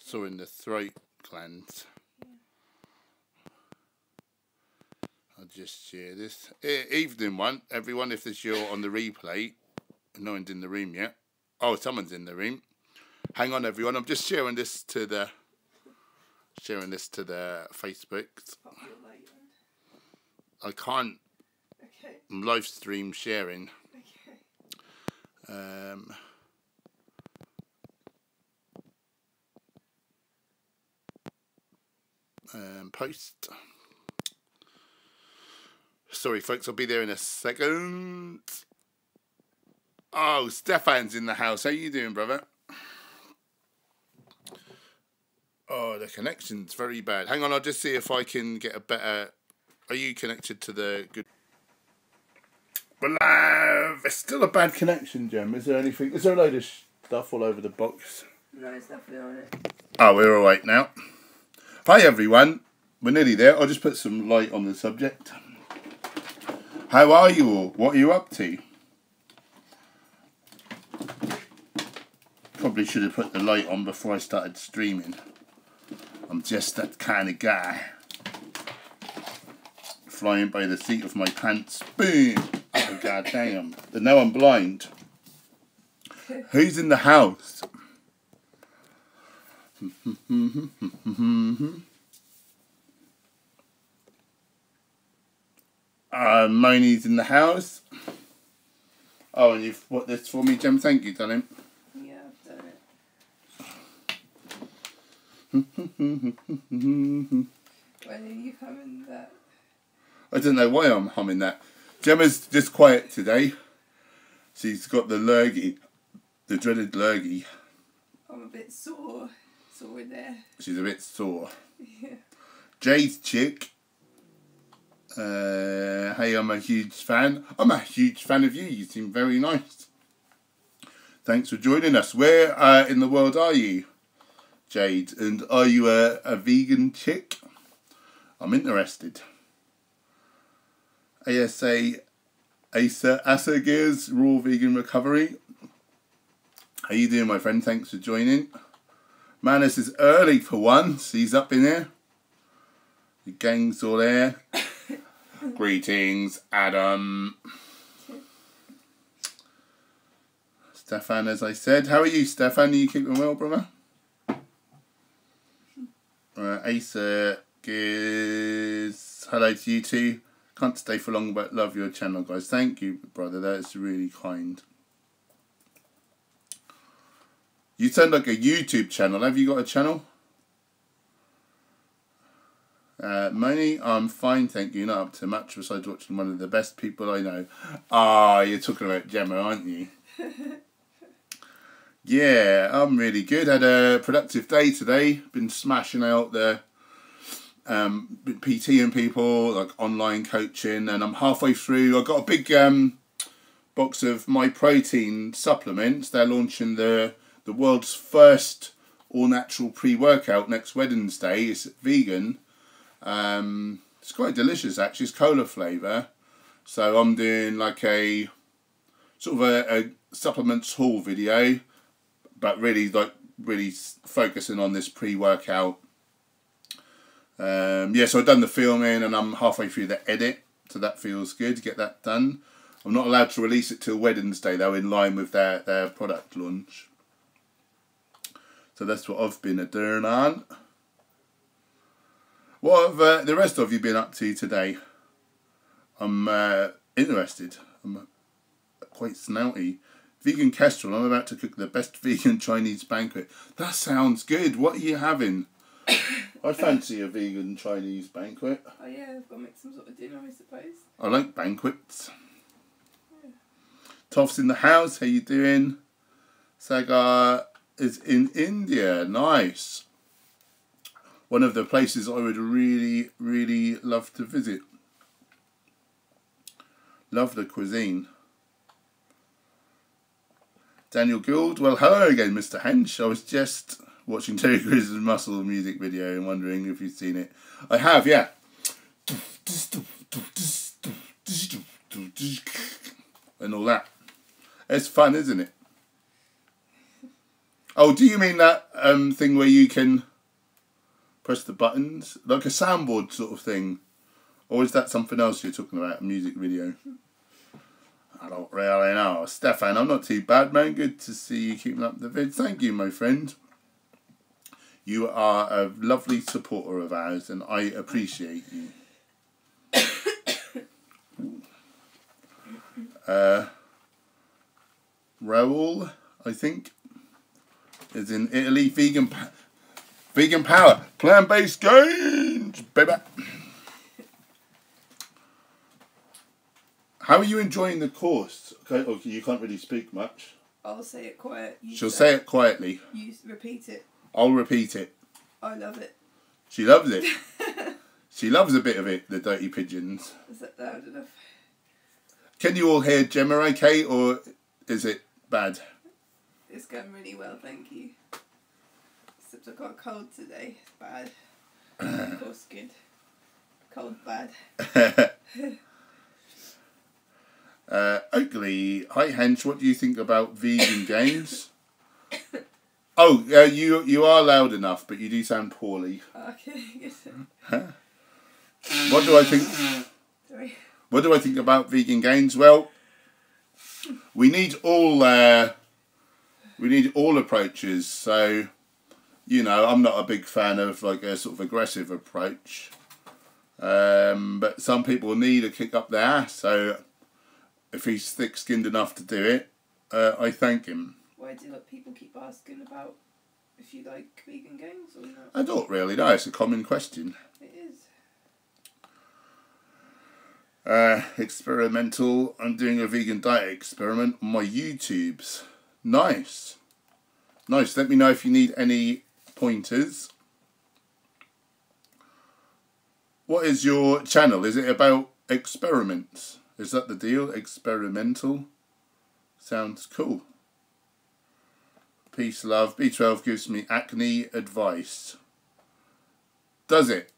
Sore in the throat glands. I'll just share this. Evening one, everyone. If this you're on the replay, no one's in the room yet. Oh, someone's in the room. Hang on, everyone. I'm just sharing this to the Facebook. I can't live stream sharing. Post. Sorry, folks. I'll be there in a second. Oh, Stefan's in the house. How you doing, brother? Oh, the connection's very bad. Hang on, I'll just see if I can get a better... Are you connected to the good... Well, it's still a bad connection, Jem. Is there anything... Is there a load of stuff all over the box? No, it's definitely on it. Oh, we're all right now. Hi, everyone. We're nearly there. I'll just put some light on the subject. How are you all? What are you up to? Probably should have put the light on before I started streaming. I'm just that kind of guy. Flying by the seat of my pants. Boom! Oh, god damn. And now I'm blind. Who's in the house? Moni's in the house. Oh, and you've put this for me, Jem. Thank you, darling. Yeah, I've done it. Why are you humming that? I don't know why I'm humming that. Gemma's just quiet today. She's got the lurgy, the dreaded lurgy. I'm a bit sore in there. She's a bit sore. Yeah. Jade's chick. Hey, I'm a huge fan. I'm a huge fan of you. You seem very nice. Thanks for joining us. Where in the world are you, Jade? And are you a vegan chick? I'm interested. Asa Gears, Raw Vegan Recovery. How you doing, my friend? Thanks for joining. Man, this is early for once. He's up in here. The gang's all there. Greetings, Adam. Stefan, as I said. How are you, Stefan? Are you keeping well, brother? Asa Gears. Hello to you too. Can't stay for long, but love your channel, guys. Thank you, brother. That's really kind. You sound like a YouTube channel. Have you got a channel? Moni, I'm fine, thank you. Not up to much besides watching one of the best people I know. Ah, you're talking about Gemma, aren't you? Yeah, I'm really good. Had a productive day today. Been smashing out the PTing people, like online coaching, and I'm halfway through. I got a big box of My Protein supplements. They're launching the world's first all-natural pre-workout next Wednesday. It's vegan. It's quite delicious, actually. It's cola flavour. So I'm doing like a sort of a supplements haul video, but really focusing on this pre-workout. Yeah, so I've done the filming and I'm halfway through the edit, so that feels good to get that done. I'm not allowed to release it till Wednesday though, in line with their product launch. So that's what I've been doing on. What have the rest of you been up to today? I'm interested. I'm quite snouty. Vegan kestrel. I'm about to cook the best vegan Chinese banquet. That sounds good. What are you having? I fancy a vegan Chinese banquet. Oh yeah, I've got to make some sort of dinner, I suppose. I like banquets. Yeah. Toff's in the house. How you doing? Sagar is in India. Nice. One of the places I would really, really love to visit. Love the cuisine. Daniel Gould. Well, hello again, Mr. Hench. I was just watching Terry Crews' Muscle music video and wondering if you've seen it. I have, yeah. And all that. It's fun, isn't it? Oh, do you mean that thing where you can press the buttons? Like a soundboard sort of thing? Or is that something else you're talking about, a music video? I don't really know. Stefan, I'm not too bad, man. Good to see you keeping up the vid. Thank you, my friend. You are a lovely supporter of ours, and I appreciate you. Raoul, I think, is in Italy. Vegan power. Plant-based gains, baby. How are you enjoying the course? Okay, you can't really speak much. I'll say it quiet. She'll say it quietly. You repeat it. I'll repeat it. I love it. She loves it. She loves a bit of it, the dirty pigeons. Is that loud enough? Can you all hear Gemma okay, or is it bad? It's going really well, thank you. Except I've got a cold today. It's bad. Of course, good. Cold, bad. Oakley, hi Hench, what do you think about vegan gains? Oh, you are loud enough, but you do sound poorly. Okay, yes. What do I think? Sorry. What do I think about vegan gains? Well, we need all approaches. So, you know, I'm not a big fan of like a sort of aggressive approach, but some people need a kick up their ass. So, if he's thick-skinned enough to do it, I thank him. Why do people keep asking about if you like vegan gains or not? I don't really know. It's a common question. It is. Experimental. I'm doing a vegan diet experiment on my YouTubes. Nice. Nice. Let me know if you need any pointers. What is your channel? Is it about experiments? Is that the deal? Experimental? Sounds cool. Peace, love. B12 gives me acne advice. Does it?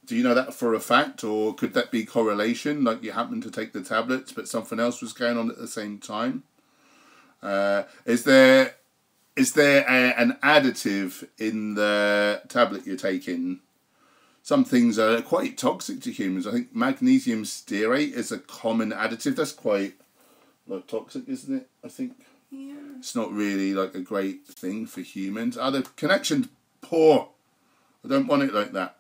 Do you know that for a fact, or could that be correlation? Like you happen to take the tablets, but something else was going on at the same time? Is there an additive in the tablet you're taking? Some things are quite toxic to humans. I think magnesium stearate is a common additive. That's quite like toxic, isn't it? I think. Yeah. It's not really like a great thing for humans. The connection's poor. I don't want it like that.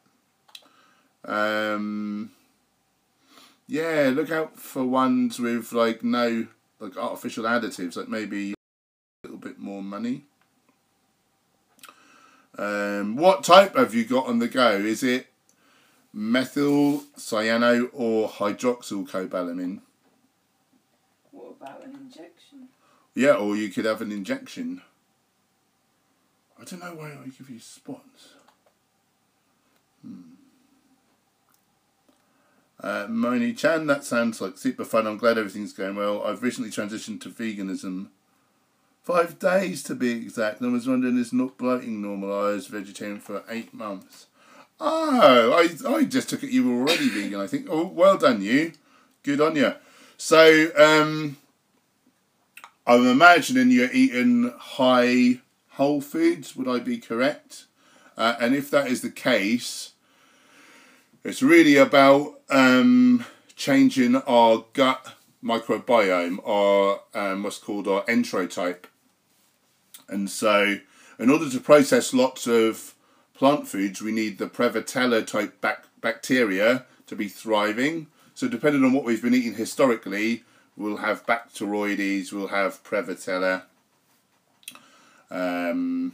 Yeah, look out for ones with like no like artificial additives, like maybe a little bit more money. What type have you got on the go? Is it methyl, cyano, or hydroxycobalamin? What about an injection? Yeah, or you could have an injection. I don't know why I give you spots. Moni Chan, that sounds like super fun. I'm glad everything's going well. I've recently transitioned to veganism. 5 days to be exact. I was wondering, is not bloating normal? I was vegetarian for 8 months. Oh, I just took it you were already vegan, I think. Oh, well done you. Good on you. So, I'm imagining you're eating high whole foods. Would I be correct? And if that is the case, it's really about changing our gut microbiome, or what's called our enterotype. And so, in order to process lots of plant foods, we need the Prevotella type bacteria to be thriving. So depending on what we've been eating historically, we'll have Bacteroides, we'll have Prevotella. And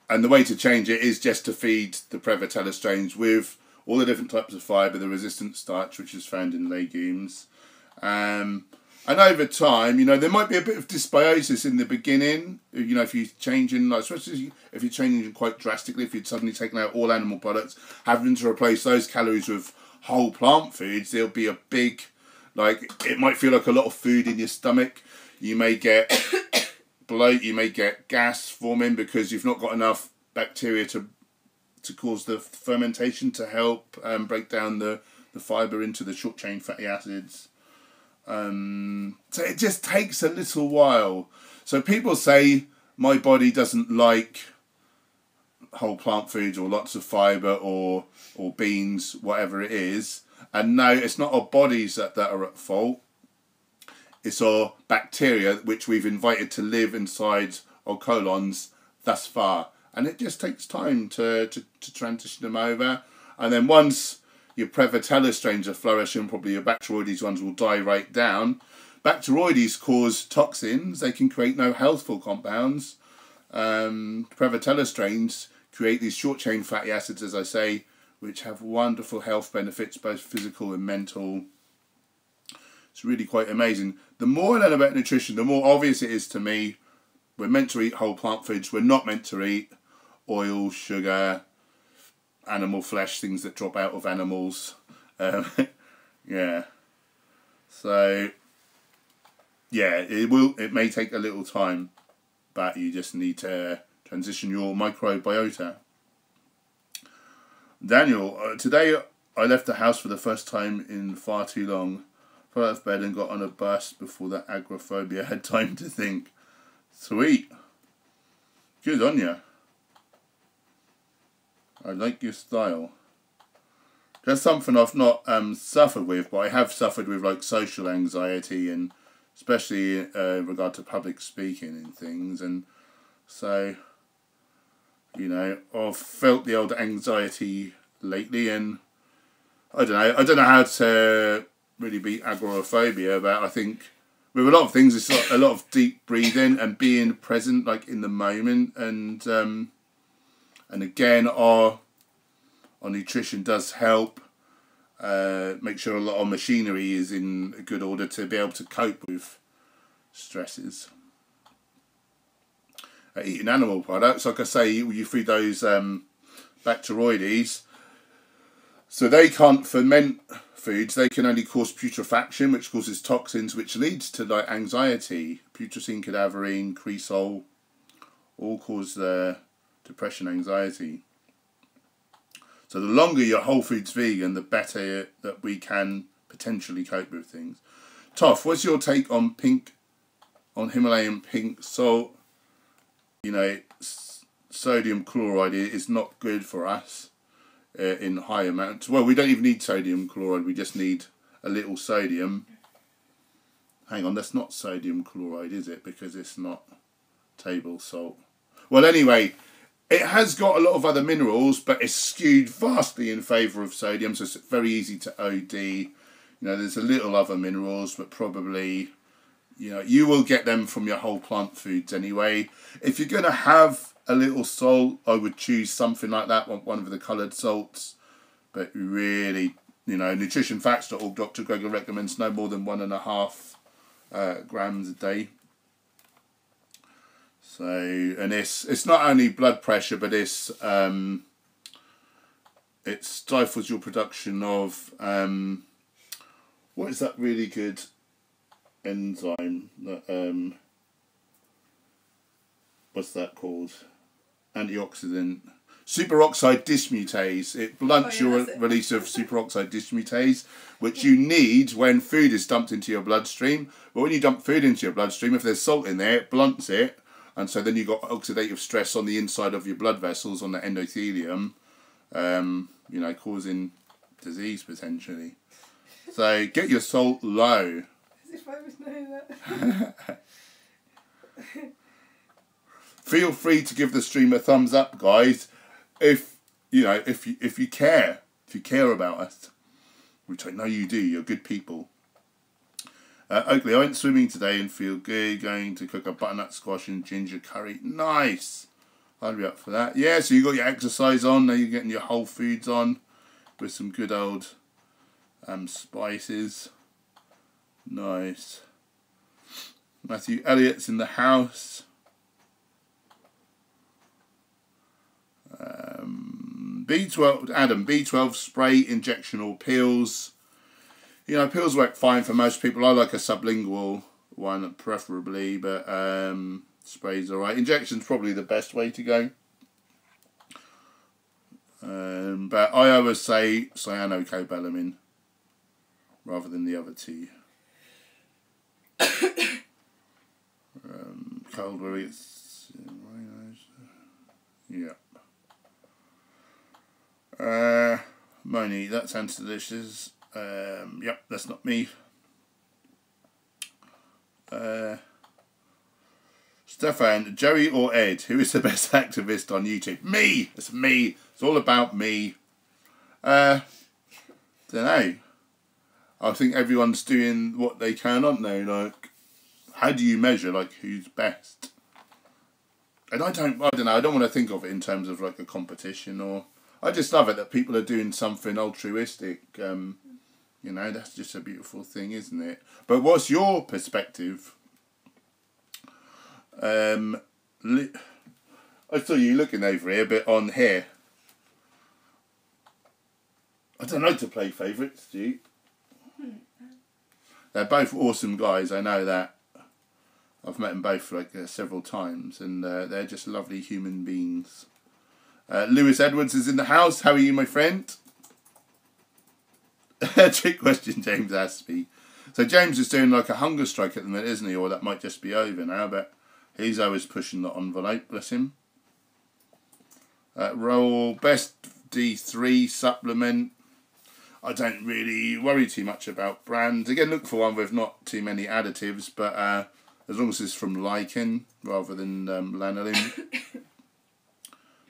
the way to change it is just to feed the Prevotella strains with all the different types of fibre, the resistant starch which is found in legumes. And over time, you know, there might be a bit of dysbiosis in the beginning, you know, if you're changing, like, especially if you're changing quite drastically, if you're suddenly taking out all animal products, having to replace those calories with whole plant foods, there'll be a big, like, it might feel like a lot of food in your stomach. You may get bloat, you may get gas forming because you've not got enough bacteria to cause the fermentation to help break down the fibre into the short chain fatty acids. So it just takes a little while. So people say my body doesn't like whole plant foods or lots of fibre or beans, whatever it is. And no, it's not our bodies that are at fault. It's our bacteria which we've invited to live inside our colons thus far. And it just takes time to transition them over. And then once your Prevotella strains are flourishing, probably your Bacteroides ones will die right down. Bacteroides cause toxins. They can create no healthful compounds. Prevotella strains create these short-chain fatty acids, as I say, which have wonderful health benefits, both physical and mental. It's really quite amazing. The more I learn about nutrition, the more obvious it is to me. We're meant to eat whole plant foods. We're not meant to eat oil, sugar, animal flesh, things that drop out of animals. Yeah. So, yeah, it may take a little time, but you just need to transition your microbiota. Daniel, today I left the house for the first time in far too long. Fell out of bed and got on a bus before the agoraphobia had time to think. Sweet. Good on you. I like your style. That's something I've not suffered with, but I have suffered with like social anxiety, and especially in regard to public speaking and things. And so, you know, I've felt the old anxiety lately, and I don't know how to really beat agoraphobia, but I think with a lot of things, it's like a lot of deep breathing and being present, like in the moment, and again, our nutrition does help make sure a lot of machinery is in good order to be able to cope with stresses. Eating animal products, like I say, you feed those Bacteroides, so they can't ferment foods. They can only cause putrefaction, which causes toxins, which leads to like anxiety. Putrescine, cadaverine, cresol, all cause depression, anxiety. So the longer your whole food's vegan, the better that we can potentially cope with things. Toff, what's your take on Himalayan pink salt? You know, sodium chloride is not good for us in high amounts. Well, we don't even need sodium chloride, we just need a little sodium. Hang on, that's not sodium chloride, is it? Because it's not table salt. Well, anyway, it has got a lot of other minerals, but it's skewed vastly in favour of sodium, so it's very easy to OD. You know, there's a little other minerals, but probably, you know, you will get them from your whole plant foods anyway. If you're going to have a little salt, I would choose something like that, one of the coloured salts. But really, you know, nutritionfacts.org, Dr. Gregor recommends no more than 1.5 grams a day. So, and it's not only blood pressure, but it stifles your production of what is that really good enzyme that what's that called? Antioxidant. Superoxide dismutase. It blunts your release of superoxide dismutase, which you need when food is dumped into your bloodstream. But when you dump food into your bloodstream, if there's salt in there, it blunts it. And so then you've got oxidative stress on the inside of your blood vessels, on the endothelium, you know, causing disease potentially. So get your salt low. As if I would know that. Feel free to give the stream a thumbs up, guys, if you know, if you care about us, which I know you do. You're good people. Oakley, I went swimming today and feel good. Going to cook a butternut squash and ginger curry. Nice. I'd be up for that. Yeah, so you got your exercise on. Now you're getting your whole foods on with some good old spices. Nice. Matthew Elliott's in the house. B12, Adam, B12 spray, injection or pills. You know, pills work fine for most people. I like a sublingual one preferably, but spray's alright. Injection's probably the best way to go. But I always say cyanocobalamin rather than the other two. Cold worry, it's Yeah. Moni, that sounds delicious. Yep, that's not me. Stefan, Joey or Ed, who is the best activist on YouTube? Me! It's me. It's all about me. Don't know. I think everyone's doing what they can, aren't they? Like, how do you measure, like, who's best? And I don't know, I don't want to think of it in terms of, like, a competition or... I just love it that people are doing something altruistic. You know, that's just a beautiful thing, isn't it? But what's your perspective? I saw you looking over here, but on here. I don't know to play favourites, do you? They're both awesome guys, I know that. I've met them both like several times, and they're just lovely human beings. Lewis Edwards is in the house. How are you, my friend? Trick question James asked me. So James is doing like a hunger strike at the minute, isn't he? Or that might just be over now, but he's always pushing the envelope, bless him. Roll best D3 supplement. I don't really worry too much about brands. Again, look for one with not too many additives, but as long as it's from lichen rather than lanolin,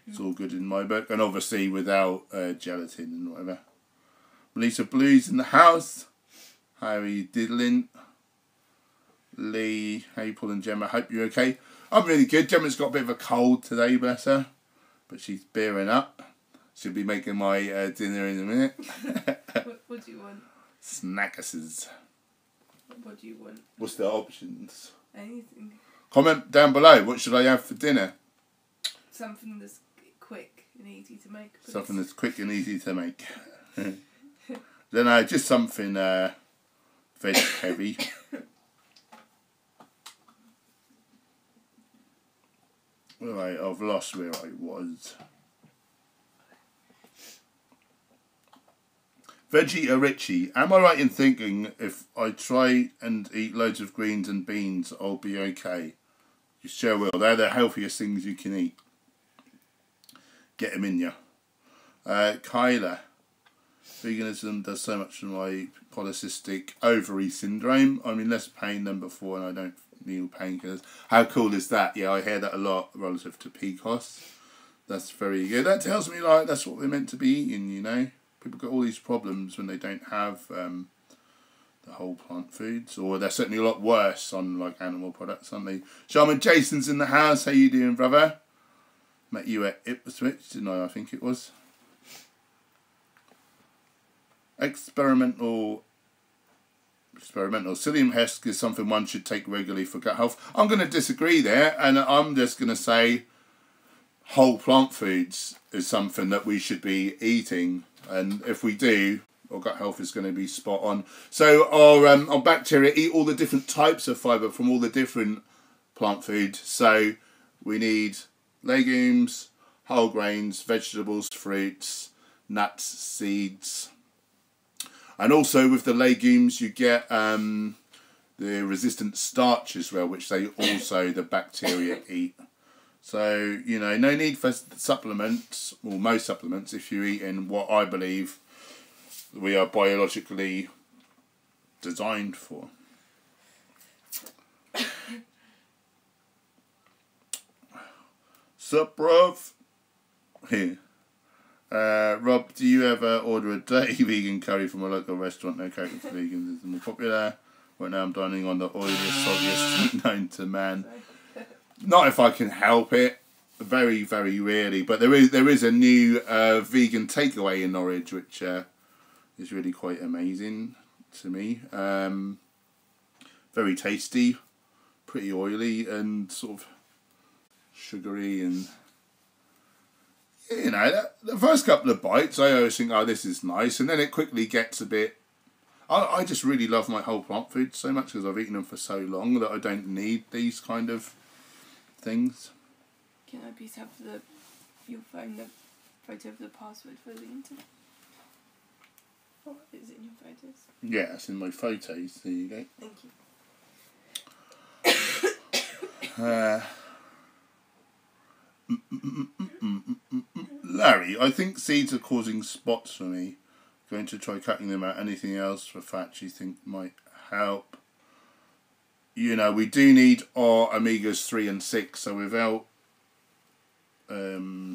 it's all good in my book. And obviously without gelatin and whatever. Melissa Blues in the house. How are you diddling? Lee, hey Paul and Gemma, hope you're okay. I'm really good. Gemma's got a bit of a cold today, bless her. But she's bearing up. She'll be making my dinner in a minute. What do you want? Snackasses. What do you want? What's the options? Anything. Comment down below. What should I have for dinner? Something that's quick and easy to make. Please. Something that's quick and easy to make. Then just something veg heavy. Right, I've lost where I was. Veggie or Richie, am I right in thinking if I try and eat loads of greens and beans, I'll be okay? You sure will. They're the healthiest things you can eat. Get them in you. Kyla, veganism does so much for my polycystic ovary syndrome. I'm in less pain than before and I don't need painkillers. How cool is that? Yeah, I hear that a lot relative to PCOS. That's very good. That tells me like that's what we're meant to be eating, you know. People get all these problems when they don't have the whole plant foods, or they're certainly a lot worse on like animal products, aren't they? Shaman Jason's in the house. How you doing, brother? Met you at Ipswich, didn't I? I think it was. Experimental psyllium husk is something one should take regularly for gut health. I'm going to disagree there, and I'm just going to say whole plant foods is something that we should be eating, and if we do, our gut health is going to be spot on. So our bacteria eat all the different types of fibre from all the different plant food. So we need legumes, whole grains, vegetables, fruits, nuts, seeds. And also with the legumes you get the resistant starch as well, which they also, the bacteria eat. So, you know, no need for supplements, or most supplements, if you're eating what I believe we are biologically designed for. Sup, bruv? Here. Rob, do you ever order a dirty vegan curry from a local restaurant? No curry for vegans is more popular. Right now I'm dining on the oiliest, saltiest meat known to man. Not if I can help it. Very, very rarely. But there is a new vegan takeaway in Norwich, which is really quite amazing to me. Very tasty, pretty oily, and sort of sugary, and you know, the first couple of bites I always think, oh, this is nice, and then it quickly gets a bit... I just really love my whole plant food so much because I've eaten them for so long that I don't need these kind of things. Can I please have your phone, the photo of the password for the internet? Oh, is it in your photos? Yeah, it's in my photos. There you go. Thank you. Larry, I think seeds are causing spots for me. Going to try cutting them out. Anything else for fats you think might help? You know, we do need our omegas 3 and 6, so without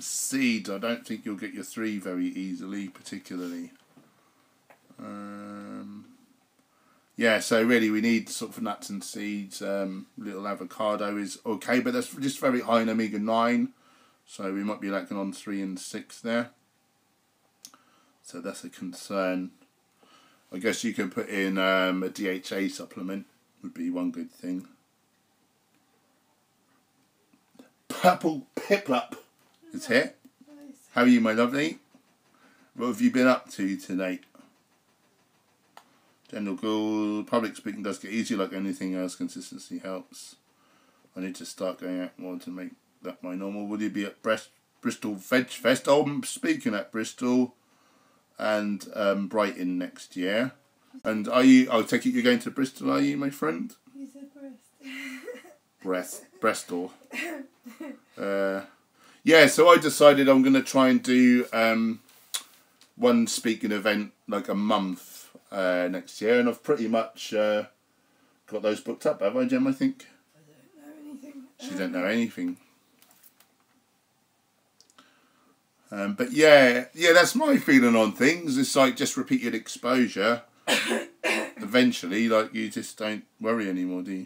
seeds, I don't think you'll get your 3 very easily, particularly. Yeah, so really we need sort of nuts and seeds. Little avocado is okay, but that's just very high in omega 9, so we might be lacking on 3 and 6 there. So that's a concern. I guess you can put in a DHA supplement, would be one good thing. Purple Piplup is here. Nice. How are you, my lovely? What have you been up to tonight? General goal, public speaking does get easier like anything else, consistency helps. I need to start going out more to make that my normal. Will you be at Bristol Veg Fest? Oh, I'm speaking at Bristol and Brighton next year. And are you, I'll take it you're going to Bristol, are you, my friend? You said breast. Bristol. Yeah, so I decided I'm going to try and do one speaking event like a month next year, and I've pretty much got those booked up, have I, Jem, I think? I don't know anything. She don't know anything. But yeah, that's my feeling on things. It's like just repeated exposure. Eventually, like, you just don't worry anymore, do you?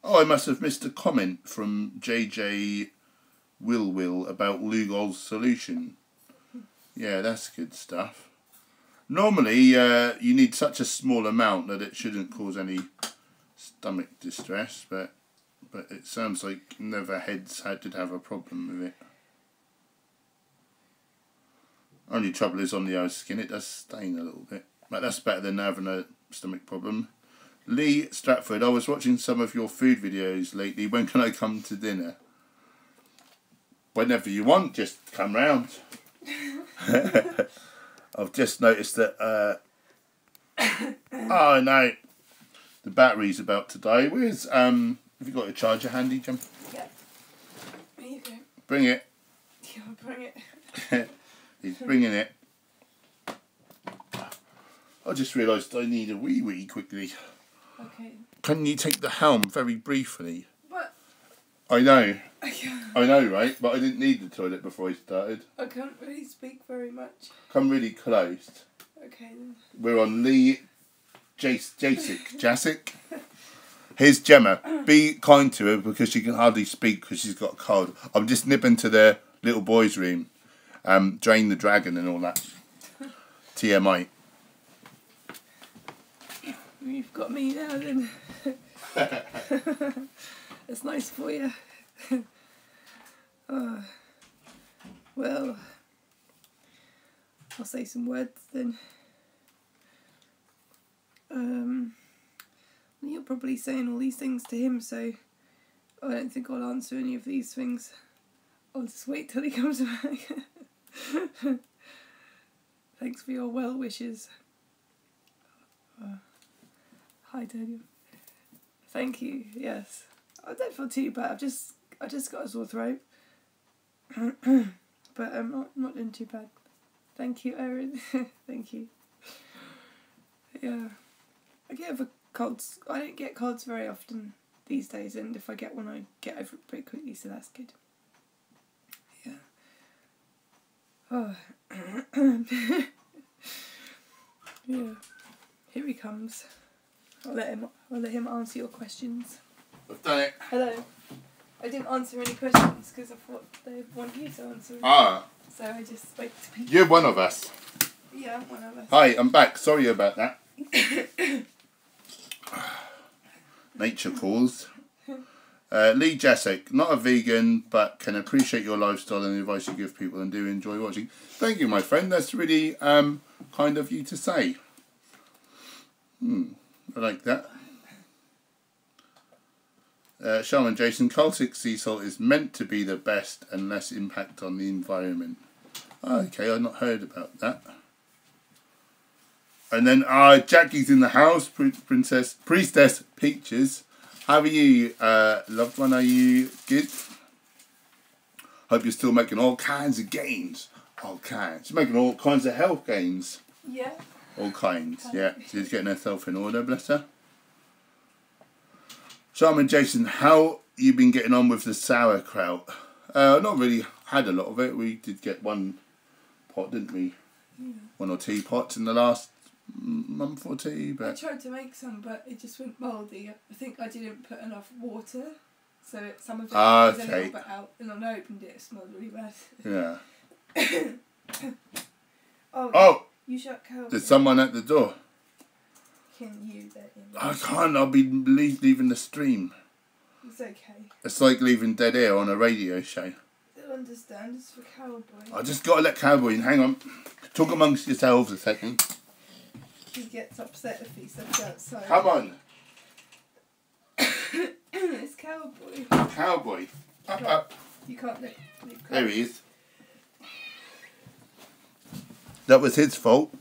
Oh, I must have missed a comment from JJ Will about Lugol's solution. Yeah, that's good stuff. Normally, you need such a small amount that it shouldn't cause any stomach distress, but it sounds like Neverheads did have a problem with it. Only trouble is on the ice skin, it does stain a little bit. But that's better than having a stomach problem. Lee Stratford, I was watching some of your food videos lately. When can I come to dinner? Whenever you want, just come round. I've just noticed that... oh no, the battery's about to die. Where's... have you got a charger handy, Jim? Yeah. There you go. Bring it. Yeah, I'll bring it. He's bringing it. I just realised I need a wee quickly. Okay. Can you take the helm very briefly? What? I know. I can't. I know, right? But I didn't need the toilet before I started. I can't really speak very much. Come really close. Okay then. We're on Lee Jasic. Here's Gemma. Be kind to her because she can hardly speak because she's got a cold. I'm just nipping to the little boy's room. Drain the dragon and all that. TMI. You've got me now then. That's nice for you. Oh, well, I'll say some words then. You're probably saying all these things to him, so I don't think I'll answer any of these things. I'll just wait till he comes back. Thanks for your well wishes. Hi Daniel. Thank you. Yes, I don't feel too bad. I just got a sore throat, but I'm not doing too bad. Thank you, Erin. Thank you. Yeah, I get over colds. I don't get colds very often these days, and if I get one, I get over it pretty quickly. So that's good. Yeah. Oh. Yeah. Here he comes. I'll let him answer your questions. I've done it. Hello. I didn't answer any questions because I thought they want you to answer them. Ah. So I just spoke to people. You're one of us. Yeah, I'm one of us. Hi, I'm back. Sorry about that. Nature calls. Lee Jasic, not a vegan, but can appreciate your lifestyle and the advice you give people and do enjoy watching. Thank you, my friend. That's really kind of you to say. I like that. Shaman Jason, Celtic sea salt is meant to be the best and less impact on the environment. Okay, I've not heard about that. And then Jackie's in the house, Priestess Peaches. How are you, loved one? Are you good? Hope you're still making all kinds of gains. All kinds. She's making all kinds of health gains. Yeah. All kinds, yeah. She's getting herself in order, bless her. Charmin Jason, how you been getting on with the sauerkraut? Not really had a lot of it. We did get one pot, didn't we? Yeah. 1 or 2 pots in the last month or 2. But I tried to make some, but it just went mouldy. I think I didn't put enough water, so some of it was a little bit out. And when I opened it, it smelled really bad. Yeah. Oh! You shut Cowboy. There's someone at the door. Can you let him? I can't. I'll be leaving the stream. It's okay. It's like leaving dead air on a radio show. They'll understand. It's for Cowboy. I just got to let Cowboy in. Hang on. Talk amongst yourselves a second. He gets upset if he steps outside. Come on. It's Cowboy. Cowboy. Up. You can't let... There he is. That was his fault.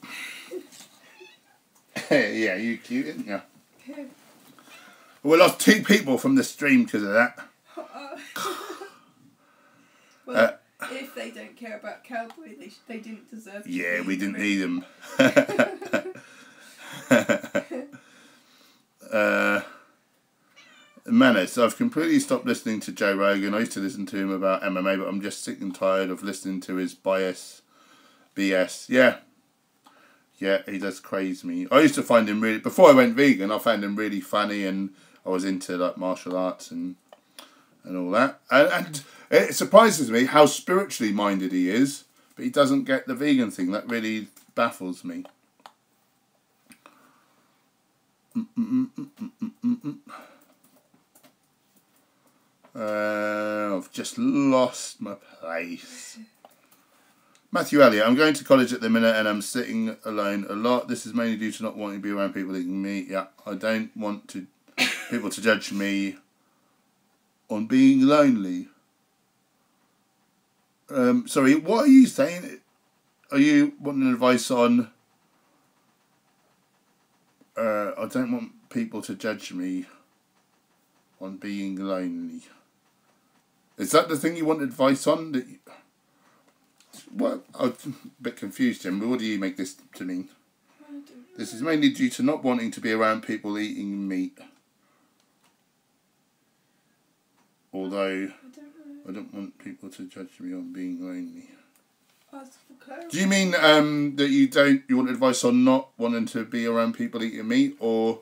Yeah, you cute, isn't you? We lost 2 people from the stream because of that. Well, if they don't care about Cowboy, they didn't deserve to. Yeah, we didn't need them. Menace, I've completely stopped listening to Joe Rogan. I used to listen to him about MMA, but I'm just sick and tired of listening to his BS. Yeah, he does craze me. I used to find him really, before I went vegan, I found him really funny, and I was into like martial arts and all that. And it surprises me how spiritually minded he is, but he doesn't get the vegan thing. That really baffles me. I've just lost my place. Matthew Elliott, I'm going to college at the minute and I'm sitting alone a lot. This is mainly due to not wanting to be around people eating meat. Yeah, I don't want people to judge me on being lonely. Sorry, what are you saying? Are you wanting advice on... I don't want people to judge me on being lonely. Is that the thing you want advice on? What? I'm a bit confused, Jim, but what do you make this to mean? This is mainly due to not wanting to be around people eating meat. Although, I don't want people to judge me on being lonely. Do you mean that you want advice on not wanting to be around people eating meat, or...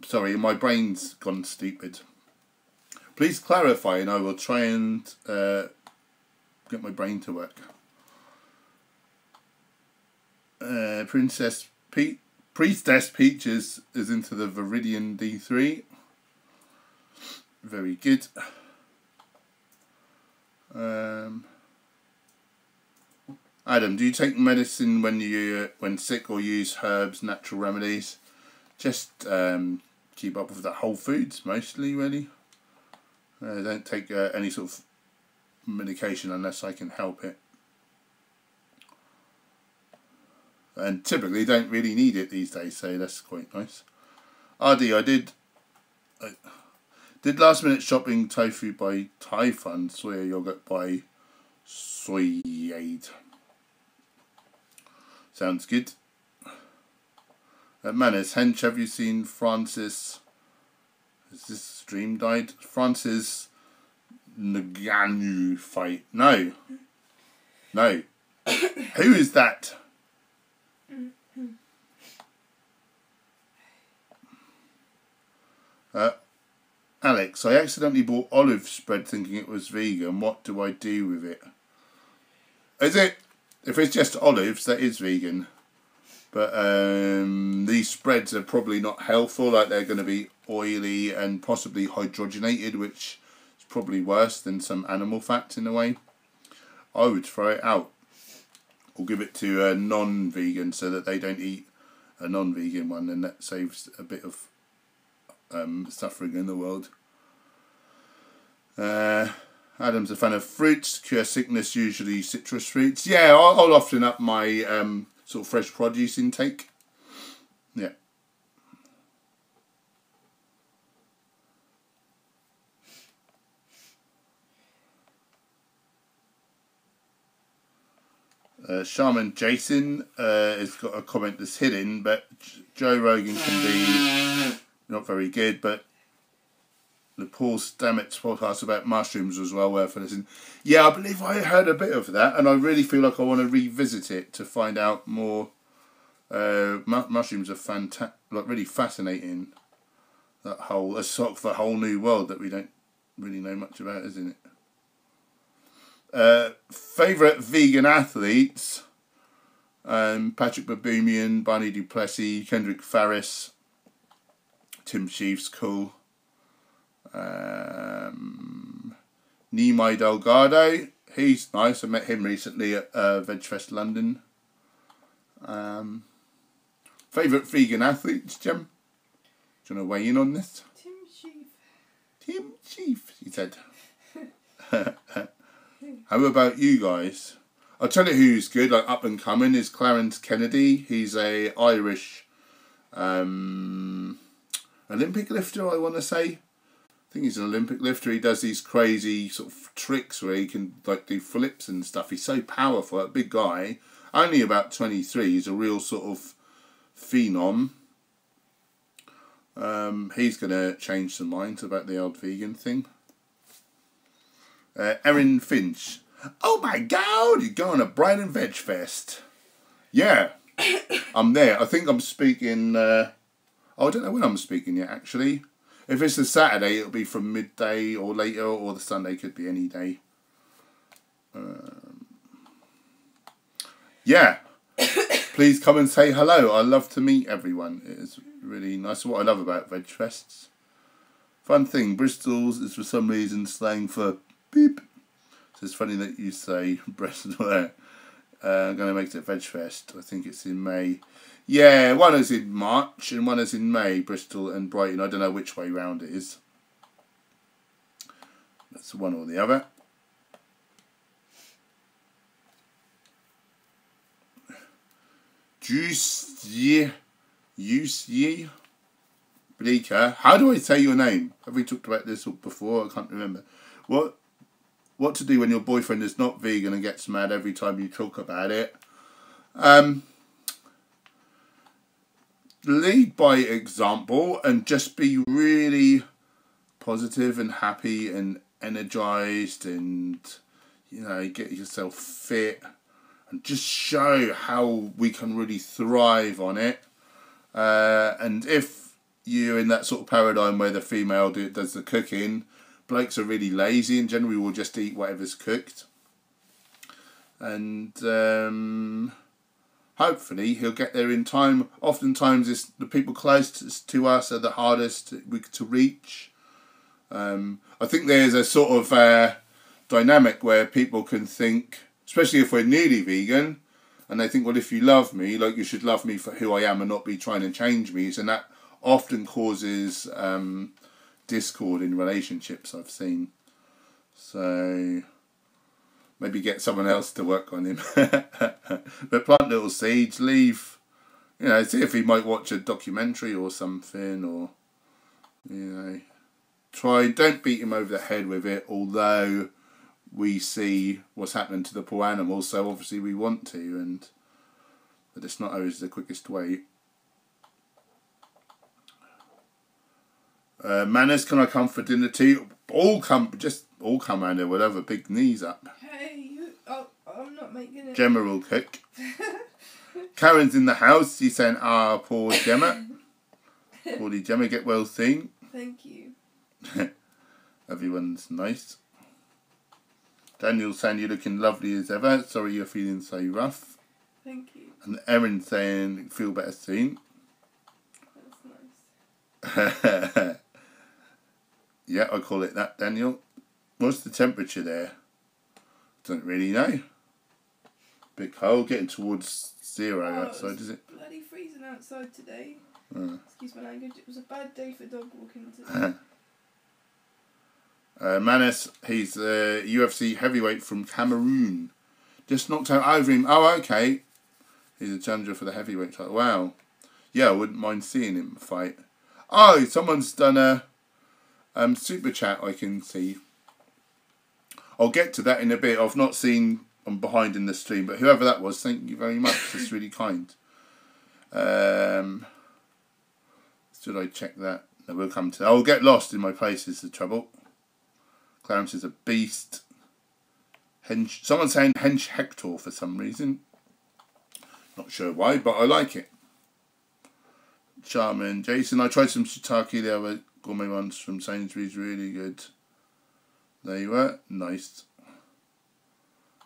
Sorry, my brain's gone stupid. Please clarify and I will try and get my brain to work. Priestess Peaches is into the Viridian D3. Very good. Adam, do you take medicine when sick or use herbs, natural remedies? Just keep up with the whole foods mostly, really. Don't take any sort of medication unless I can help it. And typically don't really need it these days, so that's quite nice. RD, I did last minute shopping, tofu by Typhon, soya yogurt by Soyaid. Sounds good. Manners, Hench, have you seen Francis? Has this stream died? Francis Ngannou fight? No. No. Who is that? Alex, I accidentally bought olive spread thinking it was vegan. What do I do with it? Is it? If it's just olives, that is vegan. But these spreads are probably not helpful. Like, they're going to be oily and possibly hydrogenated, which is probably worse than some animal fats in a way. I would throw it out or give it to a non-vegan so that they don't eat a non-vegan one, and that saves a bit of suffering in the world. Adam's a fan of fruits to cure sickness, usually citrus fruits. Yeah, I'll often up my sort of fresh produce intake. Yeah. Shaman Jason has got a comment that's hidden, but Joe Rogan can be not very good, but the Paul Stamets podcast about mushrooms was well worth listening. Yeah, I believe I heard a bit of that, and I really feel like I want to revisit it to find out more. Mushrooms are really fascinating. That's sort of a whole new world that we don't really know much about, isn't it? Favourite vegan athletes: Patrick Baboumian, Barney Duplessis, Kendrick Farris, Tim Sheaf's cool. Nimai Delgado, he's nice. I met him recently at VegFest London. Favourite vegan athletes, Jim? Do you want to weigh in on this? Tim Sheaf. Tim Sheaf, he said. How about you guys? I'll tell you who's good, like up and coming, is Clarence Kennedy. He's a Irish Olympic lifter, I want to say. I think he's an Olympic lifter. He does these crazy sort of tricks where he can like do flips and stuff. He's so powerful, a big guy. Only about 23. He's a real sort of phenom. He's going to change some minds about the old vegan thing. Erin Finch. Oh my God, you're going to Brighton Veg Fest. Yeah, I'm there. I think I'm speaking... I don't know when I'm speaking yet, actually. If it's a Saturday, it'll be from midday or later, or the Sunday could be any day. Yeah. Please come and say hello. I love to meet everyone. It is really nice. What I love about Veg Fests. Fun thing, Bristol's is for some reason slang for beep. So it's funny that you say Bristol there. I'm going to make it Veg Fest. I think it's in May. Yeah, one is in March and one is in May, Bristol and Brighton. I don't know which way round it is. That's one or the other. Juice Ye Bleaker. How do I say your name? Have we talked about this before? I can't remember. What to do when your boyfriend is not vegan and gets mad every time you talk about it? Lead by example and just be really positive and happy and energized, and get yourself fit and just show how we can really thrive on it. And if you're in that sort of paradigm where the female does the cooking, blokes are really lazy and generally will just eat whatever's cooked. And hopefully he'll get there in time. Oftentimes it's the people closest to us are the hardest to reach. I think there's a sort of dynamic where people can think, especially if we're nearly vegan, and they think, well, if you love me, like, you should love me for who I am and not be trying to change me. And that often causes discord in relationships, I've seen. So maybe get someone else to work on him. But plant little seeds, leave, see if he might watch a documentary or something, or, don't beat him over the head with it, although we see what's happening to the poor animals, so obviously we want to, but it's not always the quickest way. Manners, can I come for dinner too? All come, Anna, we'll have a big knees up. Hey, I'm not making it. Gemma will cook. Karen's in the house, she's saying, poor Gemma. Poorly Gemma, get well soon. Thank you. Everyone's nice. Daniel saying, you're looking lovely as ever. Sorry you're feeling so rough. Thank you. And Erin saying, feel better soon. That's nice. Yeah, I call it that, Daniel. What's the temperature there? Don't really know. Bit cold, getting towards 0 outside, is it? Bloody freezing outside today. Excuse my language. It was a bad day for dog walking today. Manus, he's a UFC heavyweight from Cameroon. Just knocked out over him. Oh, okay. He's a challenger for the heavyweight title. Wow. Yeah, I wouldn't mind seeing him fight. Oh, someone's done a super chat, I can see. I'll get to that in a bit. I've not seen, I'm behind in the stream, but whoever that was, thank you very much. That's really kind. Should I check that? No, we'll come to that. I'll get lost in my place is the trouble. Clarence is a beast. Someone's saying Hench Hector for some reason. Not sure why, but I like it. Charmin. Jason, I tried some shiitake, the other gourmet ones from Sainsbury's, really good. There you were. Nice.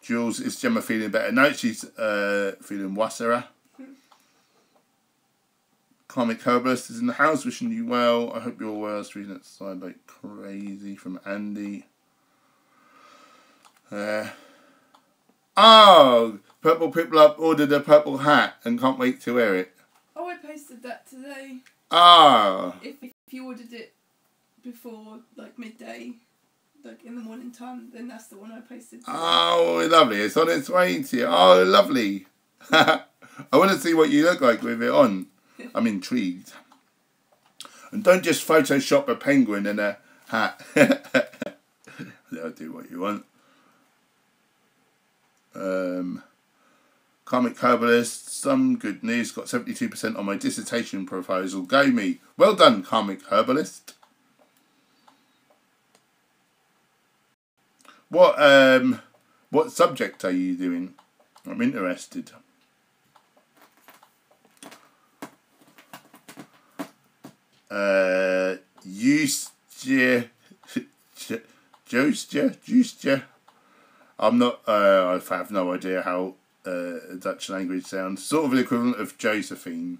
Jules, is Gemma feeling better? No, she's feeling wassera. Comic Herbalist is in the house, wishing you well. I hope you're well. It's reading outside like crazy from Andy. Oh, Purple People Up ordered a purple hat and can't wait to wear it. Oh, I posted that today. Ah. If you ordered it before like midday, like in the morning time, then that's the one I posted today. Oh, lovely. It's on its way to you. Oh, lovely. I want to see what you look like with it on. I'm intrigued. And don't just Photoshop a penguin in a hat. They'll do what you want. Comic Herbalist, some good news. Got 72% on my dissertation proposal. Go me. Well done, Comic Herbalist. What subject are you doing? I'm interested. Juice. I'm not. I have no idea how Dutch language sounds. Sort of the equivalent of Josephine.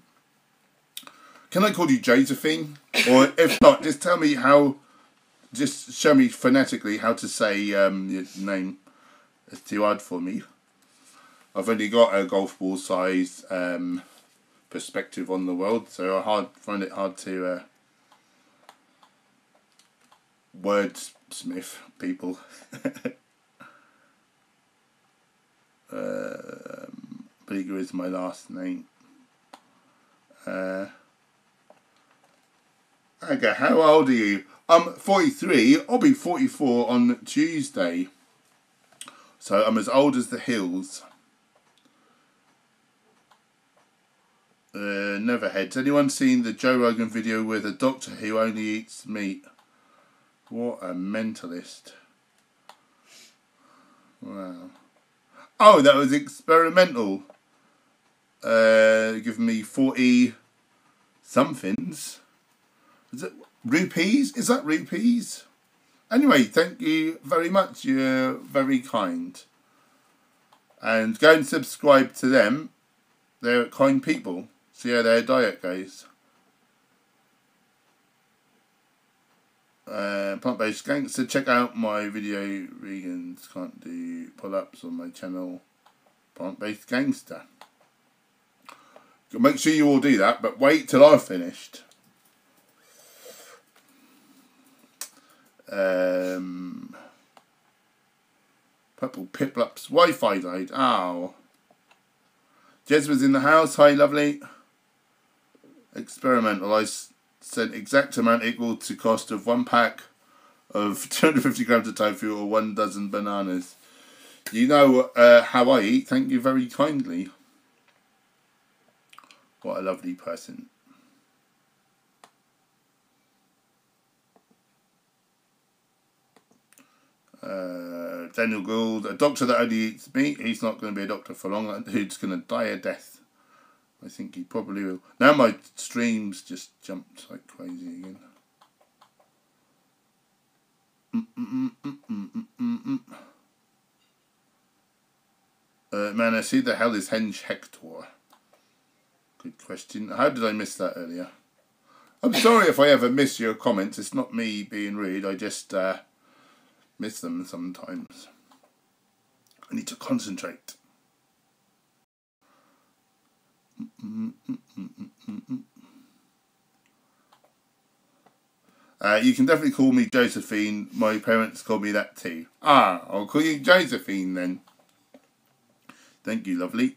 Can I call you Josephine? Or if not, just tell me how. Just show me phonetically how to say your name. It's too hard for me. I've only got a golf ball size perspective on the world, so I find it hard to wordsmith people. Beager is my last name. Okay, how old are you? I'm 43. I'll be 44 on Tuesday. So I'm as old as the hills. Neverheads. Anyone seen the Joe Rogan video with a doctor who only eats meat? What a mentalist. Wow. Oh, that was experimental. Giving me 40 somethings. Is it rupees? Is that rupees? Anyway, thank you very much. You're very kind. And go and subscribe to them. They're kind people. See how their diet goes. Plant-based gangster. Check out my video. Vegans can't do pull-ups on my channel. Plant-based gangster. Make sure you all do that, but wait till I've finished. Purple Piplup's Wi-Fi died. Ow. Jez was in the house. Hi, lovely. Experimental. I said exact amount equal to cost of 1 pack of 250 grams of tofu or 1 dozen bananas. You know how I eat. Thank you very kindly. What a lovely person. Daniel Gould, a doctor that only eats meat. He's not going to be a doctor for long. Who's going to die a death? I think he probably will. Now my streams just jumped like crazy again. Man, I see the hell is Hench Hector. Good question. How did I miss that earlier? I'm sorry if I ever miss your comments. It's not me being rude. I just miss them sometimes. I need to concentrate. You can definitely call me Josephine. My parents call me that too. Ah, I'll call you Josephine then. Thank you, lovely.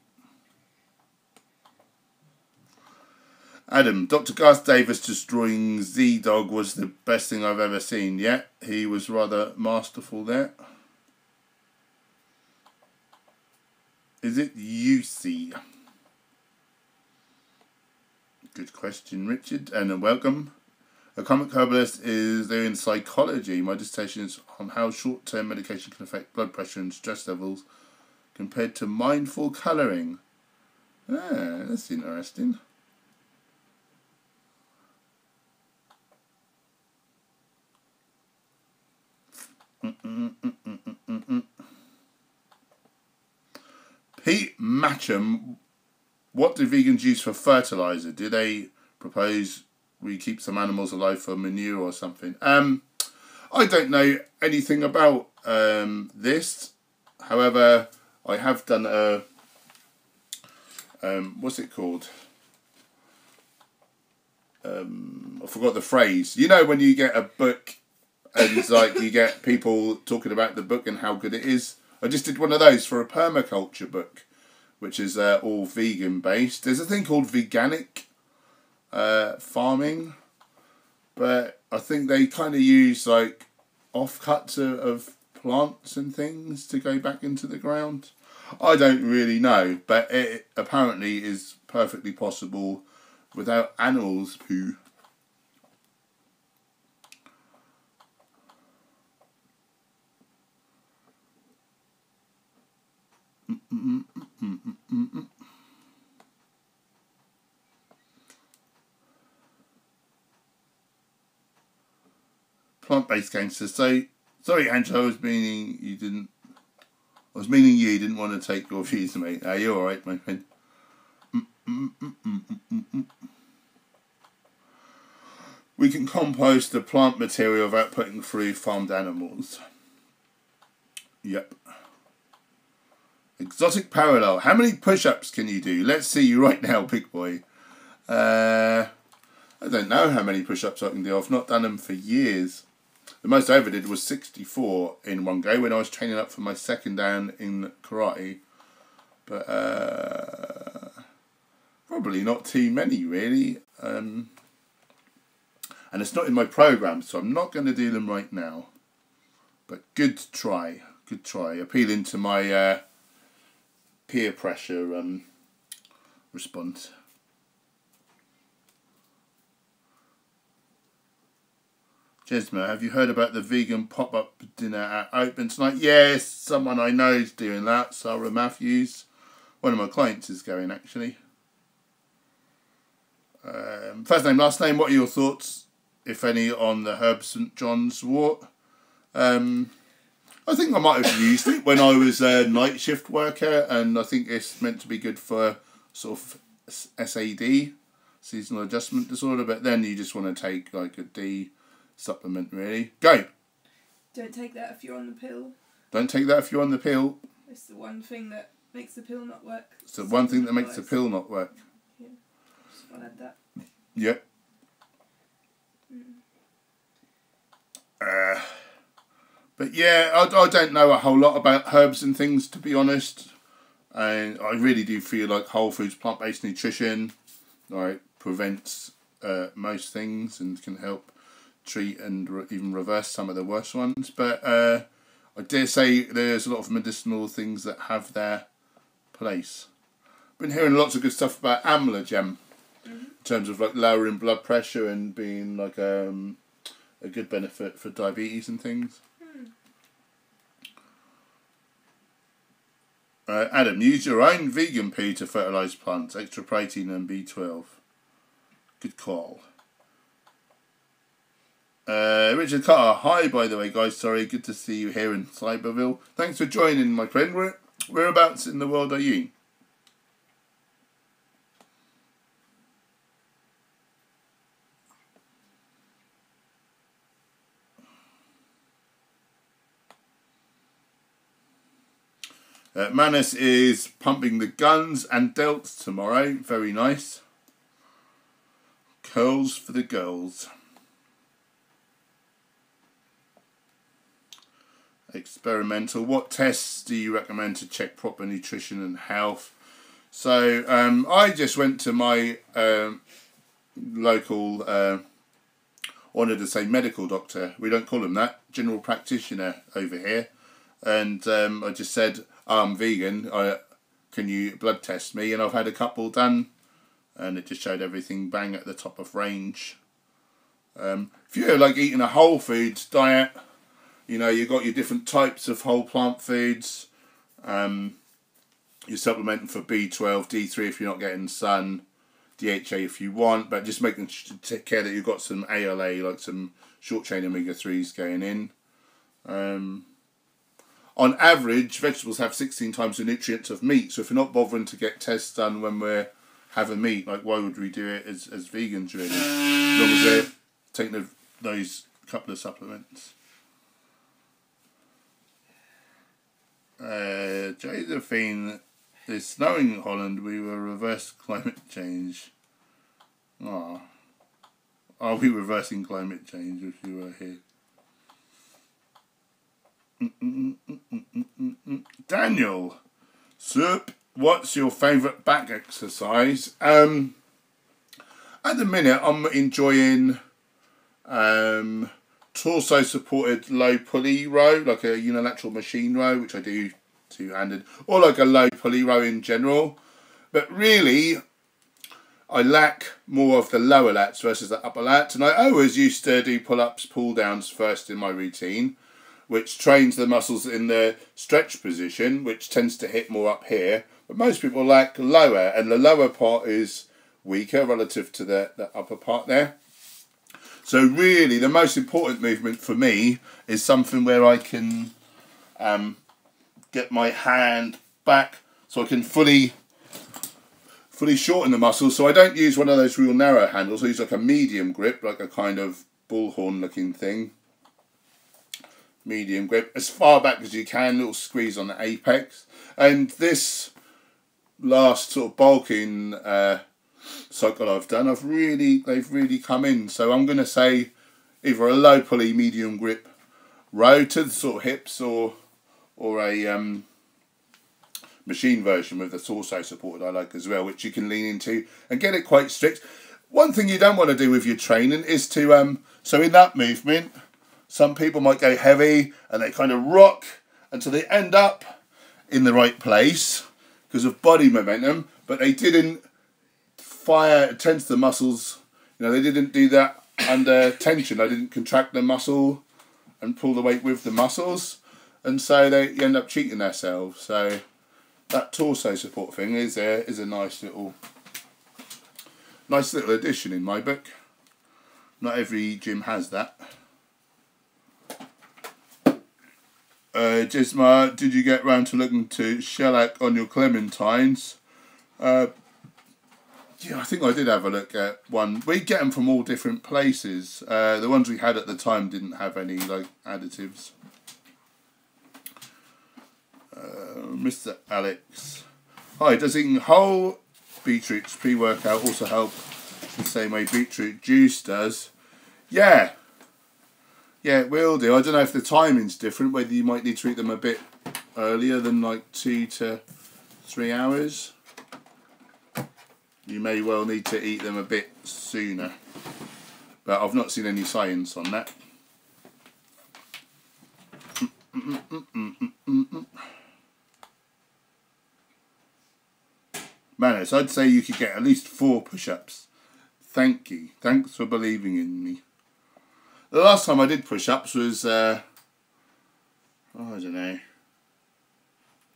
Adam, Dr. Garth Davis destroying Z-Dog was the best thing I've ever seen. Yeah, he was rather masterful there. Is it UC? Good question, Richard, and welcome. A comic herbalist is there in psychology. My dissertation is on how short-term medication can affect blood pressure and stress levels compared to mindful colouring. Ah, that's interesting. Pete Matcham, what do vegans use for fertiliser? Do they propose we keep some animals alive for manure or something? I don't know anything about this. However, I have done a what's it called? I forgot the phrase. You know when you get a book and it's like you get people talking about the book and how good it is. I just did one of those for a permaculture book, which is all vegan based. There's a thing called veganic farming, but I think they kind of use like offcuts of plants and things to go back into the ground. I don't really know, but it apparently is perfectly possible without animals' poo. Plant-based gangster. So sorry, Angela. I was meaning you didn't want to take your views, mate. Are you all right, my friend? We can compost the plant material without putting through farmed animals. Yep. Exotic parallel. How many push-ups can you do? Let's see you right now, big boy. I don't know how many push-ups I can do. I've not done them for years. The most I ever did was 64 in one go when I was training up for my second dan in karate. But probably not too many, really. And it's not in my program, so I'm not going to do them right now. But good try. Good try. Appealing to my peer pressure response. Jesma, have you heard about the vegan pop-up dinner at Open tonight? Yes, someone I know is doing that. Sarah Matthews. One of my clients is going, actually. First name, last name. What are your thoughts, if any, on the Herb St John's wort? I think I might have used it when I was a night shift worker, and I think it's meant to be good for sort of SAD, seasonal adjustment disorder, but then you just want to take like a D supplement, really. Go! Don't take that if you're on the pill. Don't take that if you're on the pill. It's the one thing that makes the pill not work. It's the one thing that makes the pill not work. Yeah. Just want to add that. Yep. But yeah, I don't know a whole lot about herbs and things, to be honest. And I really do feel like whole foods, plant-based nutrition, like, prevents most things and can help treat and even reverse some of the worst ones. But I dare say there's a lot of medicinal things that have their place. Been hearing lots of good stuff about amla gem in terms of like lowering blood pressure and being like a good benefit for diabetes and things. Adam, use your own vegan pea to fertilise plants, extra protein and B12. Good call. Richard Carter, hi by the way guys, sorry, good to see you here in Cyberville. Thanks for joining, my friend. Whereabouts in the world are you? Manus is pumping the guns and delts tomorrow. Very nice. Curls for the girls. Experimental. What tests do you recommend to check proper nutrition and health? So I just went to my local, I wanted to say medical doctor, we don't call him that, general practitioner over here. And I just said, I'm vegan, can you blood test me? And I've had a couple done, and it just showed everything bang at the top of range. If you're like eating a whole foods diet, you know, you've got your different types of whole plant foods. You're supplementing for B12, D3 if you're not getting sun, DHA if you want, but just making take care that you've got some ALA, like some short chain omega-3s going in. On average, vegetables have 16 times the nutrients of meat, so if you're not bothering to get tests done when we're having meat, like why would we do it as vegans really? As long as they're taking those couple of supplements. Josephine, it's snowing in Holland, we will reverse climate change. Are we reversing climate change if you were here? Daniel, Sup, what's your favourite back exercise? At the minute I'm enjoying torso supported low pulley row, like a unilateral machine row, which I do two-handed, or like a low pulley row in general. But really, I lack more of the lower lats versus the upper lats, and I always used to do pull-ups, pull-downs first in my routine, which trains the muscles in the stretch position, which tends to hit more up here. But most people lack lower, and the lower part is weaker relative to the upper part there. So really, the most important movement for me is something where I can get my hand back so I can fully shorten the muscles. So I don't use one of those real narrow handles. I use like a medium grip, like a kind of bullhorn looking thing. Medium grip, as far back as you can, little squeeze on the apex. And this last sort of bulking cycle I've done, they've really come in. So I'm going to say either a low pulley medium grip row to the sort of hips, or a machine version with the torso supported I like as well, which you can lean into and get it quite strict. One thing you don't want to do with your training is to so in that movement, some people might go heavy and they kind of rock until they end up in the right place because of body momentum, but they didn't tense the muscles. You know, they didn't do that under tension. They didn't contract the muscle and pull the weight with the muscles, and so they end up cheating themselves. So that torso support thing is a nice little addition in my book. Not every gym has that. Gisma, did you get round to looking to shellac on your clementines? Yeah, I think I did have a look at one. We get them from all different places. The ones we had at the time didn't have any like additives. Mr. Alex, hi. Does eating whole beetroots pre-workout also help the same way beetroot juice does? Yeah. Yeah, it will do. I don't know if the timing's different, whether you might need to eat them a bit earlier than like 2 to 3 hours. You may well need to eat them a bit sooner. But I've not seen any science on that. Manus, I'd say you could get at least 4 push-ups. Thank you. Thanks for believing in me. The last time I did push-ups was, I don't know,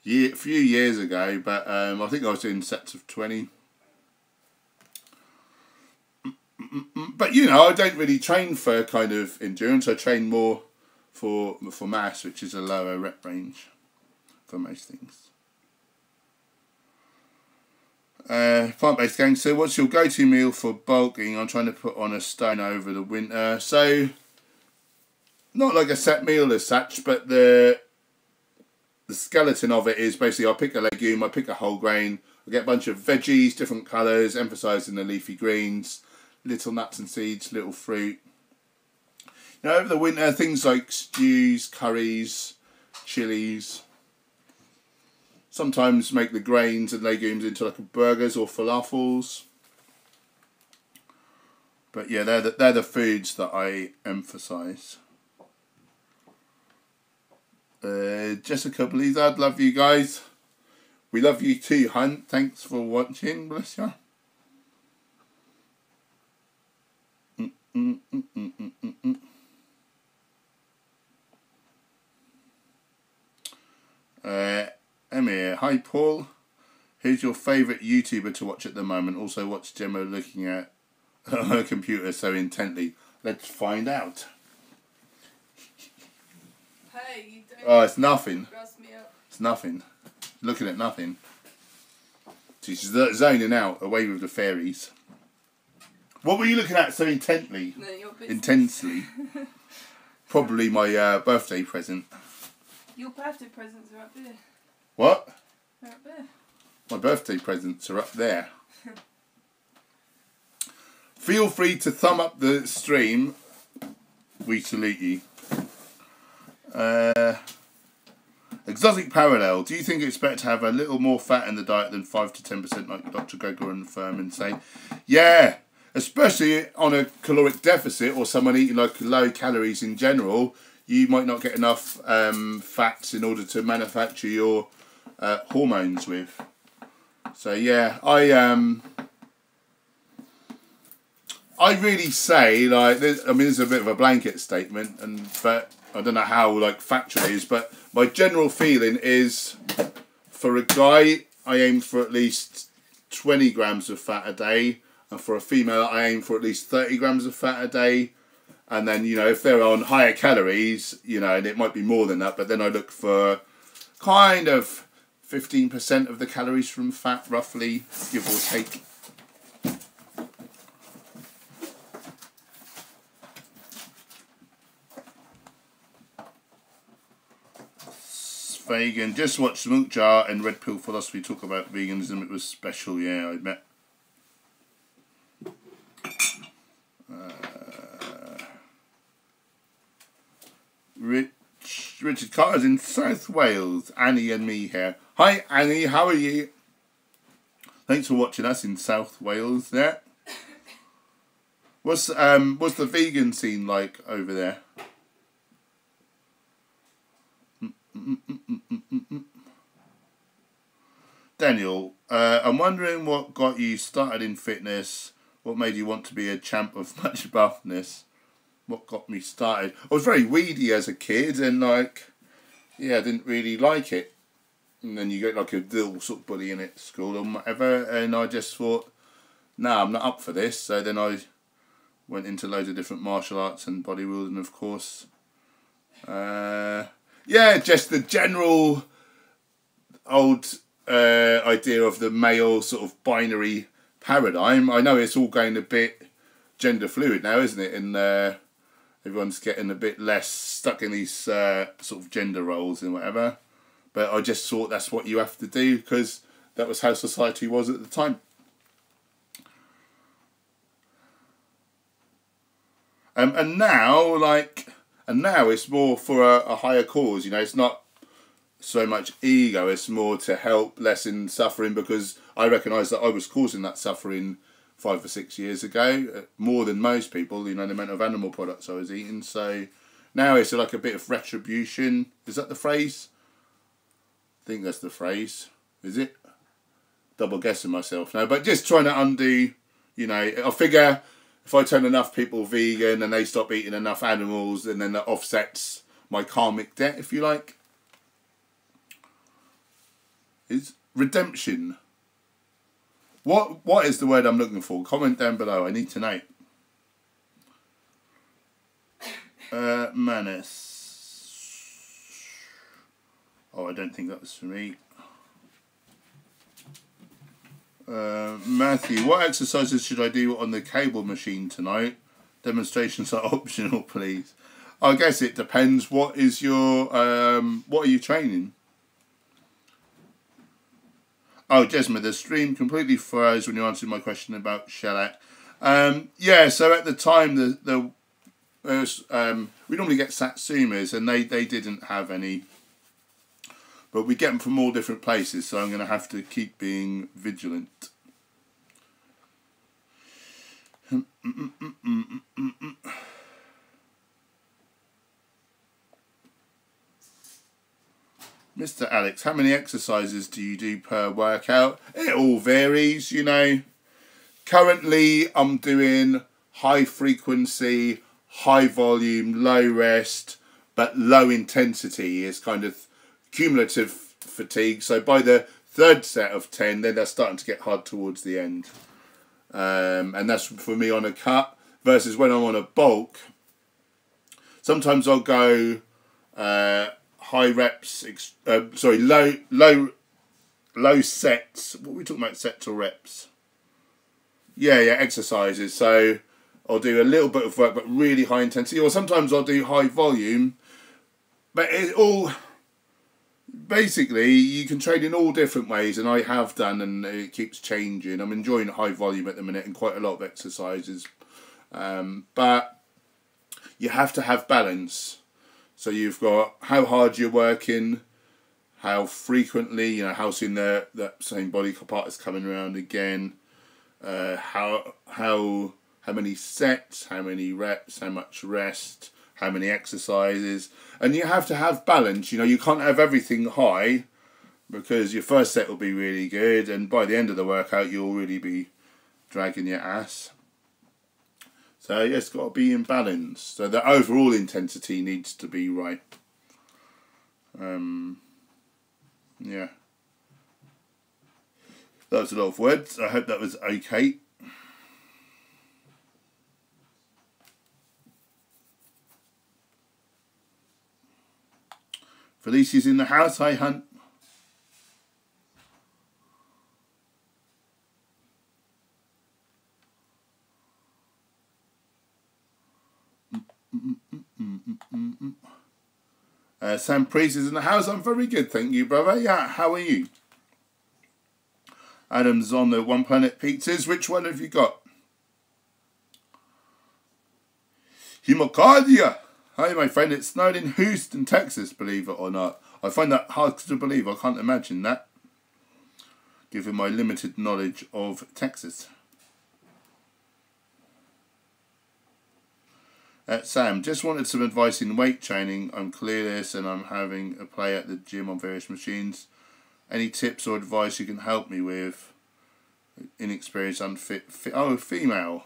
a few years ago, but I think I was doing sets of 20. But, you know, I don't really train for kind of endurance. I train more for mass, which is a lower rep range for most things. Plant-based gangster, what's your go-to meal for bulking? I'm trying to put on a stone over the winter. So, not like a set meal as such, but the skeleton of it is basically I pick a legume, I pick a whole grain, I get a bunch of veggies, different colours, emphasising the leafy greens, little nuts and seeds, little fruit. You know, over the winter, things like stews, curries, chilies. Sometimes make the grains and legumes into like burgers or falafels. But yeah, they're the foods that I emphasise. Jessica, please, I'd love you guys. We love you too, Hunt. Thanks for watching. Bless you. Emir, hi Paul. Who's your favourite YouTuber to watch at the moment? Also, what's Gemma looking at her computer so intently? Let's find out. Hey, you don't. Oh, it's nothing. Grass me up. It's nothing. Looking at nothing. She's zoning out, away with the fairies. What were you looking at so intently? No, your business. Intensely. Probably my birthday present. Your birthday presents are up there. What? They're up there. My birthday presents are up there. Feel free to thumb up the stream. We salute you. Exotic parallel. Do you think it's better to have a little more fat in the diet than 5 to 10% like Dr. Gregor and Furman say? Yeah, especially on a caloric deficit or someone eating like low calories in general, you might not get enough fats in order to manufacture your hormones with. So yeah, I really say, like, I mean, this is a bit of a blanket statement, but I don't know how like factual it is, but my general feeling is, for a guy, I aim for at least 20 grams of fat a day, and for a female, I aim for at least 30 grams of fat a day. And then, you know, if they're on higher calories, you know, and it might be more than that, but then I look for kind of 15% of the calories from fat, roughly, give or take. Vegan. Just watched Milk Jar and Red Pill Philosophy talk about veganism. It was special, yeah, I admit. Richard Carter's in South Wales. Annie and me here. Hi Annie, how are you? Thanks for watching us in South Wales there. What's the vegan scene like over there? Daniel, I'm wondering what got you started in fitness. What made you want to be a champ of much buffness? What got me started? I was very weedy as a kid, and like, yeah, I didn't really like it. And then you get like a little sort of bully in at school and whatever, and I just thought, nah, I'm not up for this. So then I went into loads of different martial arts and bodybuilding, of course. Yeah, just the general old idea of the male sort of binary paradigm. I know it's all going a bit gender fluid now, isn't it? And everyone's getting a bit less stuck in these sort of gender roles and whatever. But I just thought that's what you have to do because that was how society was at the time. And now it's more for a higher cause. You know, it's not so much ego. It's more to help lessen suffering, because I recognise that I was causing that suffering 5 or 6 years ago, more than most people. You know, the amount of animal products I was eating. So now it's like a bit of retribution. Is that the phrase? I think that's the phrase. Is it? Double guessing myself now, but just trying to undo. You know, I figure if I turn enough people vegan and they stop eating enough animals, and then that offsets my karmic debt, if you like. Is redemption. What is the word I'm looking for? Comment down below. I need to know. Manus. Oh, I don't think that was for me. Matthew, what exercises should I do on the cable machine tonight? Demonstrations are optional, please. I guess it depends. What is your what are you training? Oh, Jesma, the stream completely froze when you answered my question about shellac. Yeah, so at the time we normally get satsumas, and they didn't have any. But we get them from all different places, so I'm going to have to keep being vigilant. Mr. Alex, how many exercises do you do per workout? It all varies, you know. Currently, I'm doing high frequency, high volume, low rest, but low intensity. Is kind of cumulative fatigue. So by the third set of 10, then they're starting to get hard towards the end. And that's for me on a cut versus when I'm on a bulk. Sometimes I'll go high reps, low sets. What are we talking about, sets or reps? Yeah, exercises. So I'll do a little bit of work, but really high intensity. Or sometimes I'll do high volume. But it all, basically, you can train in all different ways, and I have done, and it keeps changing. I'm enjoying high volume at the minute and quite a lot of exercises. But you have to have balance. So you've got how hard you're working, how frequently, you know, how soon that same body part is coming around again, how many sets, how many reps, how much rest, how many exercises. And you have to have balance. You know, you can't have everything high, because your first set will be really good, and by the end of the workout you'll really be dragging your ass. So yeah, it's got to be in balance. So the overall intensity needs to be right. Yeah. That was a lot of words. I hope that was okay. Felicia's in the house. Hi, Hunt. Sam Priest is in the house. I'm very good, thank you, brother. Yeah, how are you? Adam's on the One Planet Pizzas. Which one have you got? Hemocardia. Hi, my friend. It snowed in Houston, Texas, believe it or not. I find that hard to believe. I can't imagine that, given my limited knowledge of Texas. Sam, just wanted some advice in weight training. I'm clearless and I'm having a play at the gym on various machines. Any tips or advice you can help me with? Inexperienced, unfit, female.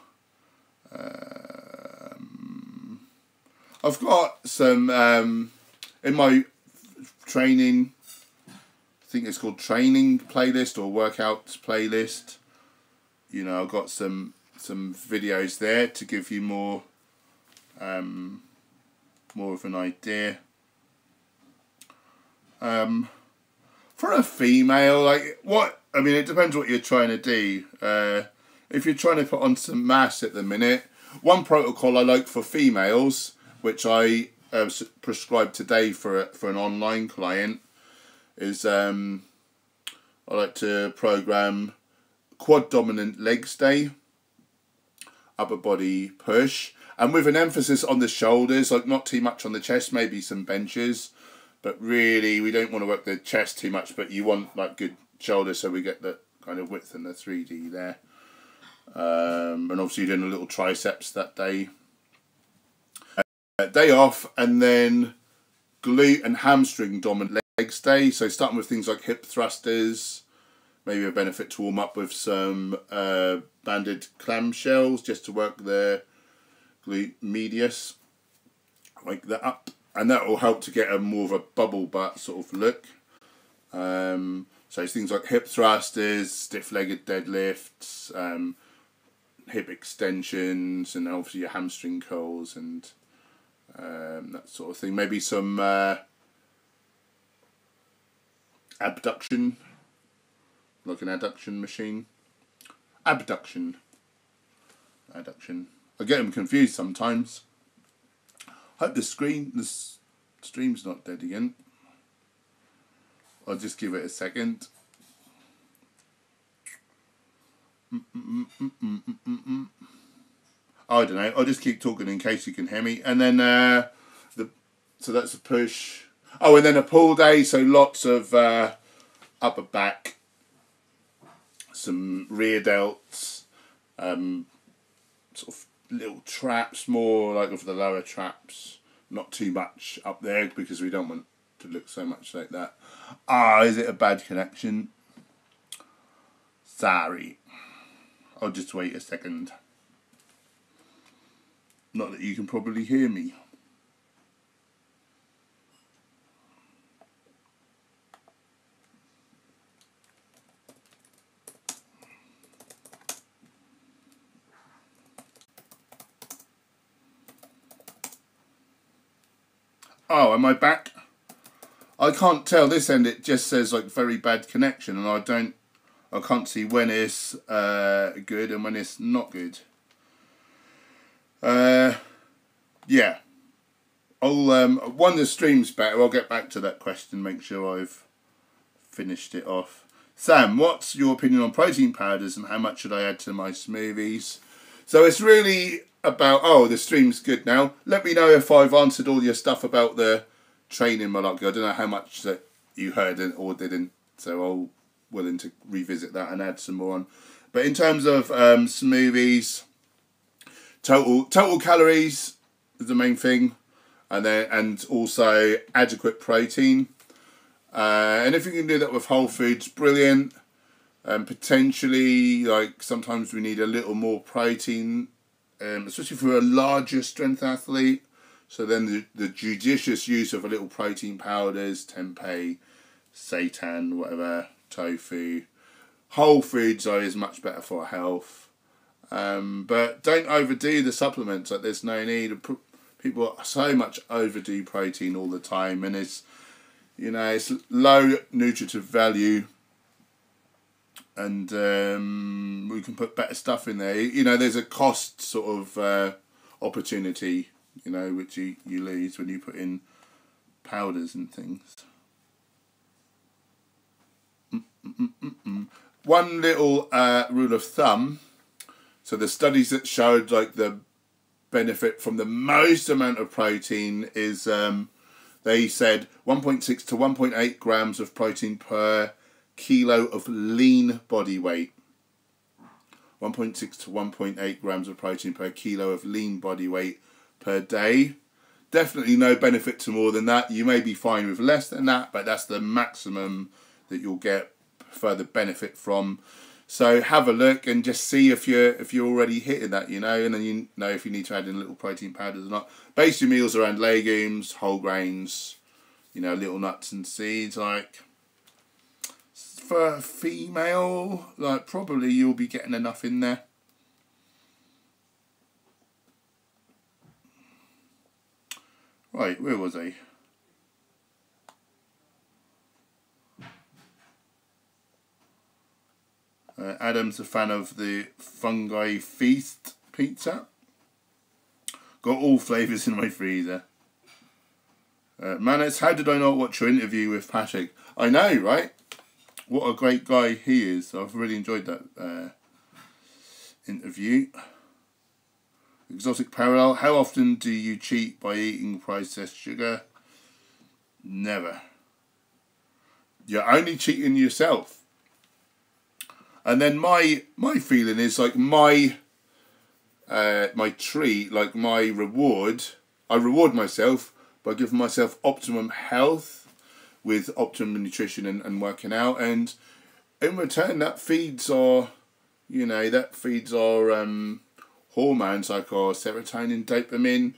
I've got some in my training, I think it's called training playlist or workouts playlist. You know, I've got some videos there to give you more of an idea. For a female, like it depends what you're trying to do. If you're trying to put on some mass at the minute, one protocol I like for females, which I prescribed today for an online client, is I like to program quad dominant legs day, upper body push, and with an emphasis on the shoulders, like not too much on the chest, maybe some benches, but really we don't want to work the chest too much, but you want like good shoulders so we get the kind of width and the 3D there. And obviously you're doing a little triceps that day. Day off, and then glute and hamstring dominant legs day. So starting with things like hip thrusters, maybe a benefit to warm up with some banded clamshells just to work the glute medius, like that up, and that will help to get a more of a bubble butt sort of look. So it's things like hip thrusters, stiff-legged deadlifts, hip extensions, and obviously your hamstring curls and that sort of thing. Maybe some abduction, like an adduction machine. Abduction. I get them confused sometimes. Hope the stream's not dead again. I'll just give it a second. I don't know. I'll just keep talking in case you can hear me. And then so that's a push. Oh, and then a pull day. So lots of upper back, some rear delts, sort of little traps, more like of the lower traps, not too much up there because we don't want to look so much like that. Ah, is it a bad connection? Sorry. I'll just wait a second. Not that you can probably hear me. Oh, am I back? I can't tell this end. It just says like very bad connection, and I can't see when it's good and when it's not good. Yeah. When the stream's better, I'll get back to that question. Make sure I've finished it off. Sam, what's your opinion on protein powders and how much should I add to my smoothies? So it's really about, oh, the stream's good now. Let me know if I've answered all your stuff about the training malarkey. I don't know how much that you heard or didn't, so I'm willing to revisit that and add some more on. But in terms of smoothies, total calories is the main thing, and also adequate protein. And if you can do that with whole foods, brilliant. Potentially, like sometimes we need a little more protein, especially for a larger strength athlete. So then the judicious use of a little protein powders, tempeh, seitan, whatever, tofu, whole foods is much better for health. But don't overdo the supplements. Like there's no need. People so much overdo protein all the time, and it's low nutritive value. And we can put better stuff in there. There's a cost sort of opportunity, which you lose when you put in powders and things. One little rule of thumb. So the studies that showed like the benefit from the most amount of protein is they said 1.6 to 1.8 grams of protein per kilo of lean body weight. 1.6 to 1.8 grams of protein per kilo of lean body weight per day. Definitely no benefit to more than that. You may be fine with less than that, but that's the maximum that you'll get further benefit from. So have a look and just see if you're already hitting that, and then you know if you need to add in little protein powders or not. Base your meals around legumes, whole grains, little nuts and seeds. Like for a female, like probably you'll be getting enough in there. Right, where was I? Adam's a fan of the Fungi Feast pizza. Got all flavours in my freezer. Manus, how did I not watch your interview with Patrick? I know, right? What a great guy he is. I've really enjoyed that interview. Exotic Parallel. How often do you cheat by eating processed sugar? Never. You're only cheating yourself. And then my feeling is like my treat, like my reward. I reward myself by giving myself optimum health with optimum nutrition and working out, and in return that feeds our hormones like our serotonin, dopamine.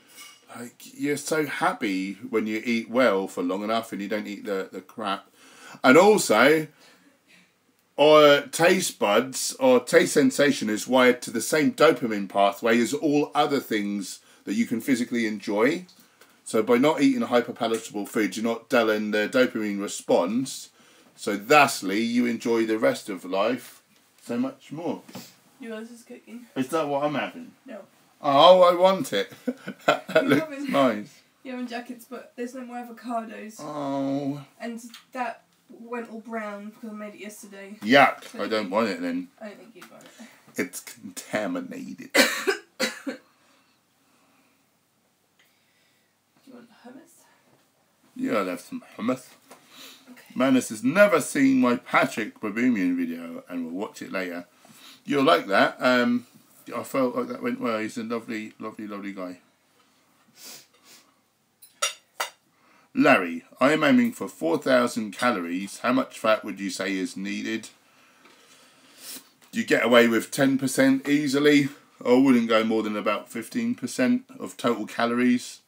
Like you're so happy when you eat well for long enough and you don't eat the crap. And also our taste buds, our taste sensation is wired to the same dopamine pathway as all other things that you can physically enjoy. So by not eating a hyperpalatable food, you're not dulling the dopamine response. So thusly, you enjoy the rest of life so much more. Yours is cooking. Is that what I'm having? No. Oh, I want it. That looks nice. You're having jackets, but there's no more avocados. Oh. And that went all brown because I made it yesterday. Yuck. So I don't want it then. I don't think you'd want it. It's contaminated. Do you want hummus? Yeah, I'll have some hummus. Okay. Manus has never seen my Patrick Baboumian video and will watch it later. You'll like that. I felt like that went well. He's a lovely, lovely, lovely guy. Larry, I am aiming for 4,000 calories. How much fat would you say is needed? Do you get away with 10% easily? I wouldn't go more than about 15% of total calories.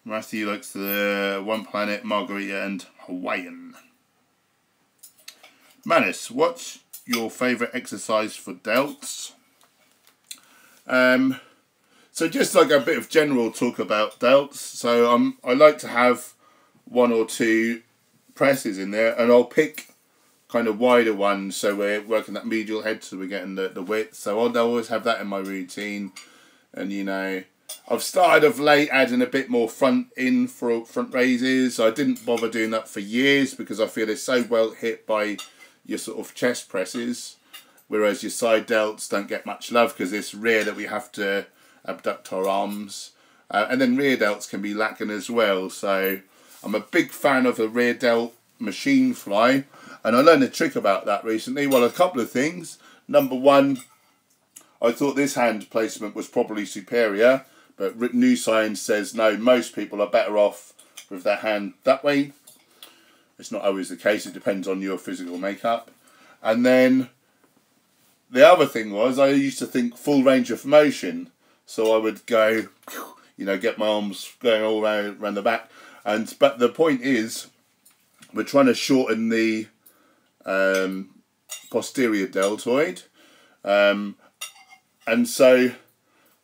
Matthew likes the One Planet, Margarita and Hawaiian. Manus, what's your favourite exercise for delts? So just like a bit of general talk about delts. So I like to have 1 or 2 presses in there, and I'll pick kind of wider ones, so we're working that medial head, so we're getting the width. So I'll always have that in my routine. And you know, I've started of late adding a bit more front raises. I didn't bother doing that for years because I feel it's so well hit by your sort of chest presses, whereas your side delts don't get much love because it's rare that we have to abduct our arms, and then rear delts can be lacking as well. So I'm a big fan of the rear delt machine fly, and I learned a trick about that recently. Well, a couple of things. Number one, I thought this hand placement was probably superior, but new science says no, most people are better off with their hand that way. It's not always the case, it depends on your physical makeup. And then the other thing was, I used to think full range of motion. So I would go, you know, get my arms going all around the back. But the point is, we're trying to shorten the posterior deltoid. And so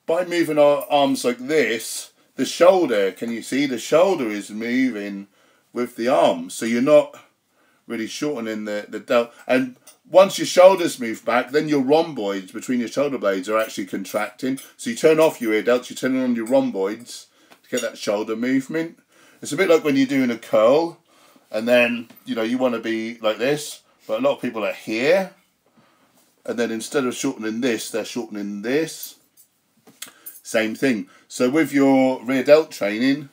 by moving our arms like this, the shoulder, can you see? The shoulder is moving with the arm. So you're not really shortening the delt. And once your shoulders move back, then your rhomboids between your shoulder blades are actually contracting. So you turn off your ear delts, you turn on your rhomboids to get that shoulder movement. It's a bit like when you're doing a curl, and then, you know, you want to be like this, but a lot of people are here. And then instead of shortening this, they're shortening this. Same thing. So with your rear delt training,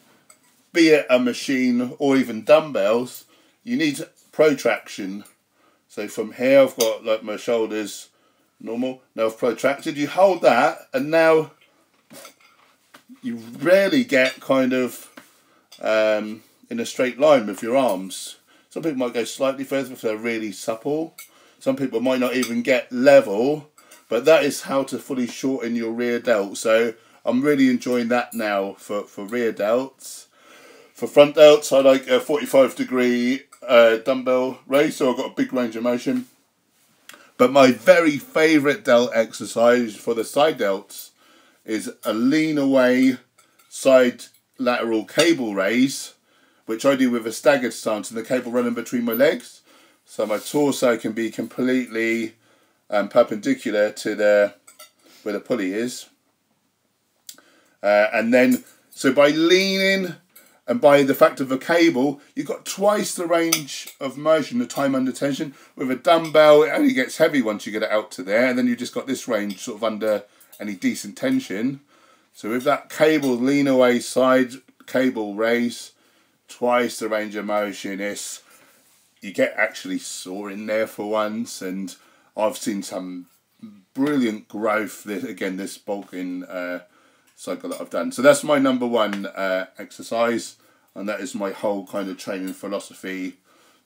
be it a machine or even dumbbells, you need protraction. So from here, I've got like my shoulders normal. Now I've protracted. You hold that, and now you rarely get kind of in a straight line with your arms. Some people might go slightly further if they're really supple. Some people might not even get level, but that is how to fully shorten your rear delt. So I'm really enjoying that now for rear delts. For front delts, I like a 45-degree dumbbell raise, so I've got a big range of motion. But my very favourite delt exercise for the side delts is a lean away side lateral cable raise, which I do with a staggered stance and the cable running between my legs. So my torso can be completely perpendicular to where the pulley is. And then, so by leaning and by the fact of a cable, you've got twice the range of motion, the time under tension. With a dumbbell, it only gets heavy once you get it out to there, and then you've just got this range sort of under any decent tension. So with that cable lean away side cable raise, twice the range of motion, you get actually sore in there for once, and I've seen some brilliant growth, this bulking cycle that I've done. So that's my number one exercise, and that is my whole kind of training philosophy.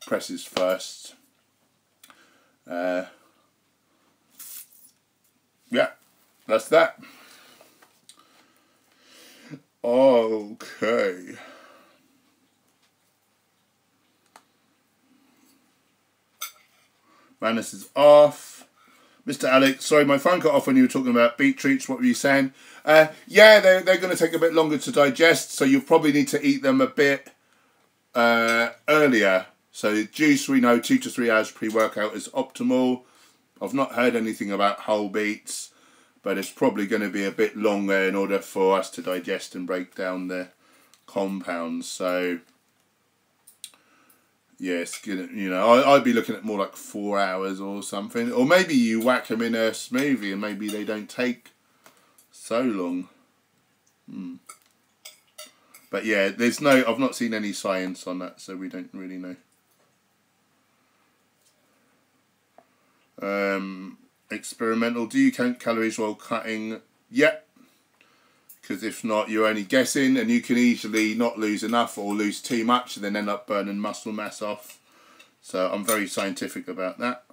Presses first. Yeah, that's that. Okay. Manus is off. Mr. Alex, sorry, my phone cut off when you were talking about beet treats. What were you saying? Yeah, they're going to take a bit longer to digest, so you'll probably need to eat them a bit earlier. So juice, we know 2 to 3 hours pre-workout is optimal. I've not heard anything about whole beets, but it's probably going to be a bit longer in order for us to digest and break down the compounds. So yes, you know, I'd be looking at more like 4 hours or something. Or maybe you whack them in a smoothie and maybe they don't take so long. But yeah, I've not seen any science on that, so we don't really know. Experimental. Do you count calories while cutting? Yep. Because if not, you're only guessing, and you can easily not lose enough or lose too much and then end up burning muscle mass off. So I'm very scientific about that.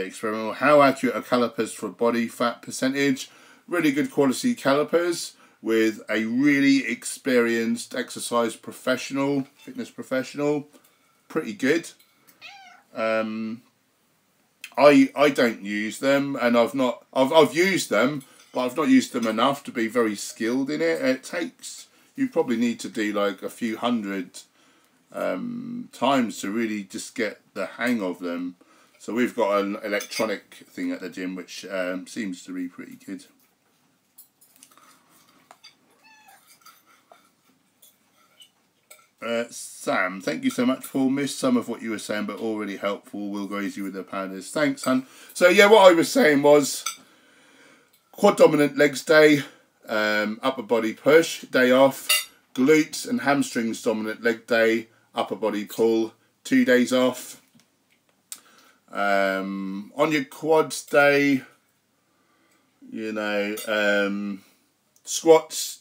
Experimental. How accurate are calipers for body fat percentage? Really good quality calipers with a really experienced exercise professional, fitness professional. Pretty good. I don't use them, and I've used them, but I've not used them enough to be very skilled in it. You probably need to do like a few hundred times to really just get the hang of them. So we've got an electronic thing at the gym which seems to be pretty good. Sam, thank you so much, Paul. Missed some of what you were saying, but all really helpful. Will go easy with the powders. Thanks, hun. So yeah, what I was saying was quad dominant legs day, upper body push, day off, glutes and hamstrings dominant leg day, upper body pull, 2 days off. On your quads day, you know, squats,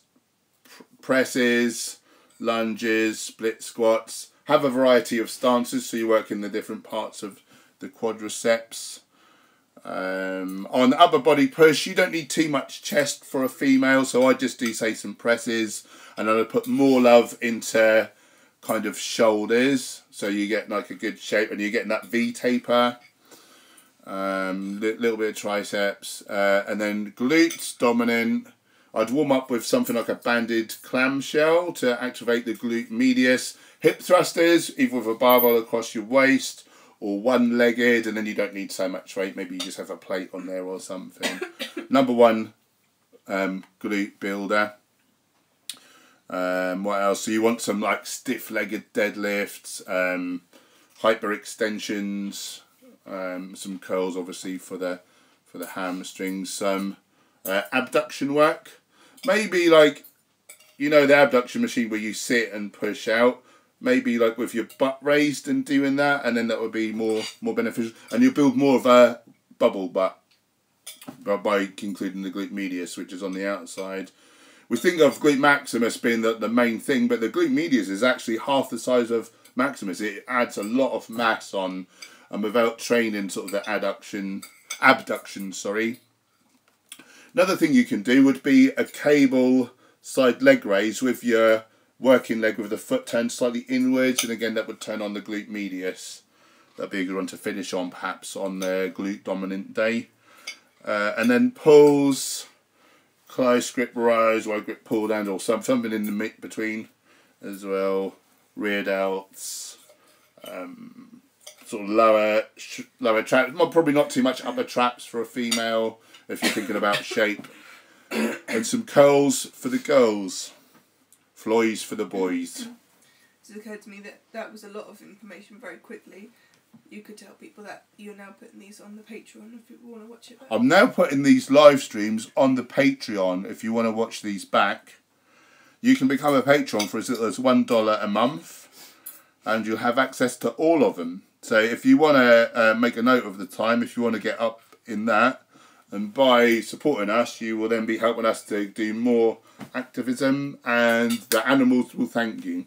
presses, lunges, split squats. Have a variety of stances so you work in the different parts of the quadriceps. On upper body push, you don't need too much chest for a female, so I just do say some presses, and then I put more love into kind of shoulders, so you get like a good shape and you're getting that V taper. Little bit of triceps, and then glutes dominant. I'd warm up with something like a banded clamshell to activate the glute medius. Hip thrusters, either with a barbell across your waist or one-legged, and then you don't need so much weight. Maybe you just have a plate on there or something. Number one, glute builder. What else? So you want some like stiff-legged deadlifts, hyper extensions, some curls obviously for the hamstrings, some abduction work. Maybe like, you know, the abduction machine where you sit and push out. Maybe like with your butt raised and doing that, and then that would be more beneficial, and you'll build more of a bubble butt by including the glute medius, which is on the outside. We think of glute maximus being the main thing, but the glute medius is actually half the size of maximus. It adds a lot of mass on, and without training sort of the abduction, sorry. Another thing you can do would be a cable side leg raise with your working leg with the foot turned slightly inwards, and again that would turn on the glute medius. That'd be a good one to finish on, perhaps on the glute dominant day. And then pulls, close grip rise, wide grip pull down, or something in the between as well. Rear delts, sort of lower traps. Probably not too much upper traps for a female if you're thinking about shape. And some curls for the girls. Floys for the boys. It occurred to me that was a lot of information very quickly. You could tell people that you're now putting these on the Patreon if people want to watch it back. I'm now putting these live streams on the Patreon if you want to watch these back. You can become a patron for as little as $1 a month, and you'll have access to all of them. So if you want to make a note of the time, if you want to get up in that, and by supporting us, you will then be helping us to do more activism, and the animals will thank you.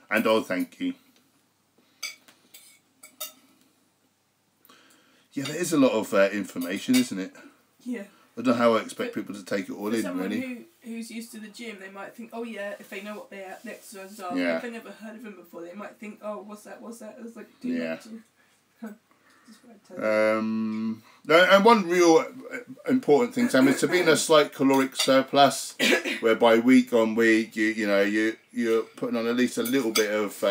And I'll thank you. Yeah, there is a lot of information, isn't it? Yeah. I don't know how I expect people to take it all in, someone really. Who's used to the gym, they might think, oh yeah, if they know what the exercises are, Yeah. if they never heard of them before, they might think, oh, what's that? It was like, do yeah. you And one real important thing, Sam, is to be in a slight caloric surplus, whereby week on week you're putting on at least a little bit of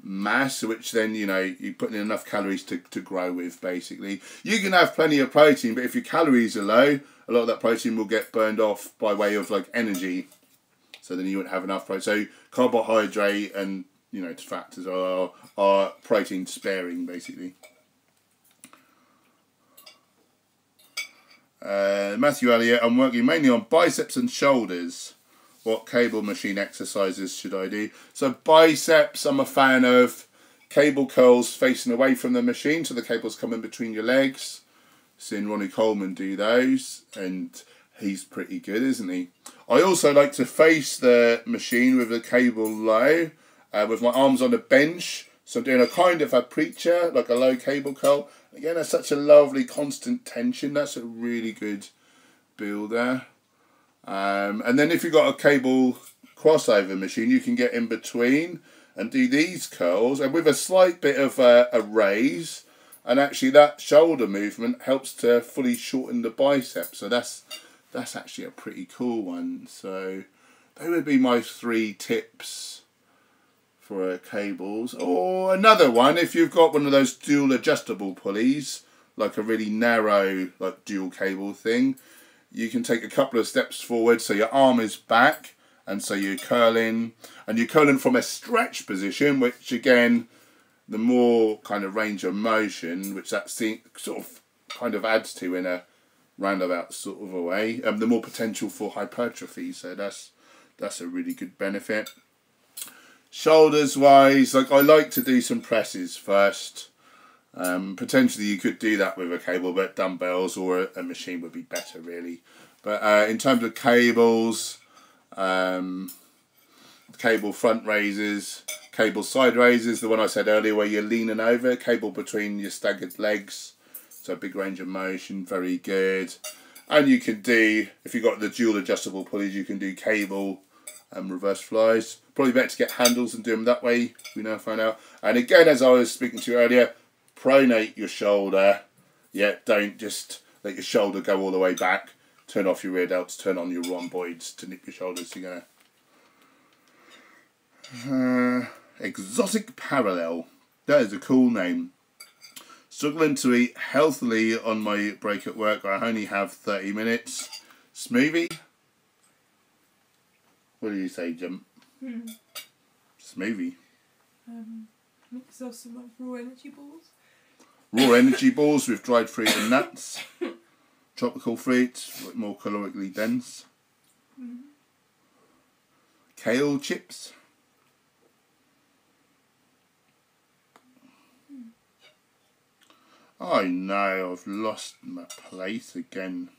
mass, which then you're putting in enough calories to grow with. Basically, you can have plenty of protein, but if your calories are low, a lot of that protein will get burned off by way of like energy. So then you won't have enough protein. So carbohydrate and fats as well are protein sparing, basically. Matthew Elliott, I'm working mainly on biceps and shoulders. What cable machine exercises should I do? So biceps, I'm a fan of cable curls facing away from the machine, so the cable's coming between your legs. Seen Ronnie Coleman do those, and he's pretty good, isn't he? I also like to face the machine with the cable low, with my arms on the bench. So I'm doing a kind of a preacher, like a low cable curl. Again, that's such a lovely constant tension. That's a really good builder. And then if you've got a cable crossover machine, you can get in between and do these curls, and with a slight bit of a raise, and actually that shoulder movement helps to fully shorten the bicep. So that's actually a pretty cool one. So they would be my 3 tips for cables. Or another one, if you've got one of those dual adjustable pulleys, like a really narrow like dual cable thing, you can take a couple of steps forward so your arm is back, and so you're curling, and you're curling from a stretch position, which again, the more kind of range of motion, which that sort of kind of adds to in a roundabout sort of a way, the more potential for hypertrophy. So that's a really good benefit. Shoulders wise, like I like to do some presses first. Potentially you could do that with a cable, but dumbbells or a machine would be better really. But in terms of cables, cable front raises, cable side raises, the one I said earlier where you're leaning over, cable between your staggered legs, so big range of motion, very good. And you can do, if you've got the dual adjustable pulleys, you can do cable and reverse flies. Probably better to get handles and do them that way, we now find out. And again, as I was speaking to you earlier, pronate your shoulder. Yeah, don't just let your shoulder go all the way back. Turn off your rear delts, turn on your rhomboids to nip your shoulders together. Exotic Parallel. That is a cool name. Struggling to eat healthily on my break at work. I only have 30 minutes. Smoothie? What do you say, Jim? Smoothie. Mix off some like raw energy balls. Raw energy balls with dried fruit and nuts. Tropical fruits, more calorically dense. Kale chips. Oh no, I've lost my place again.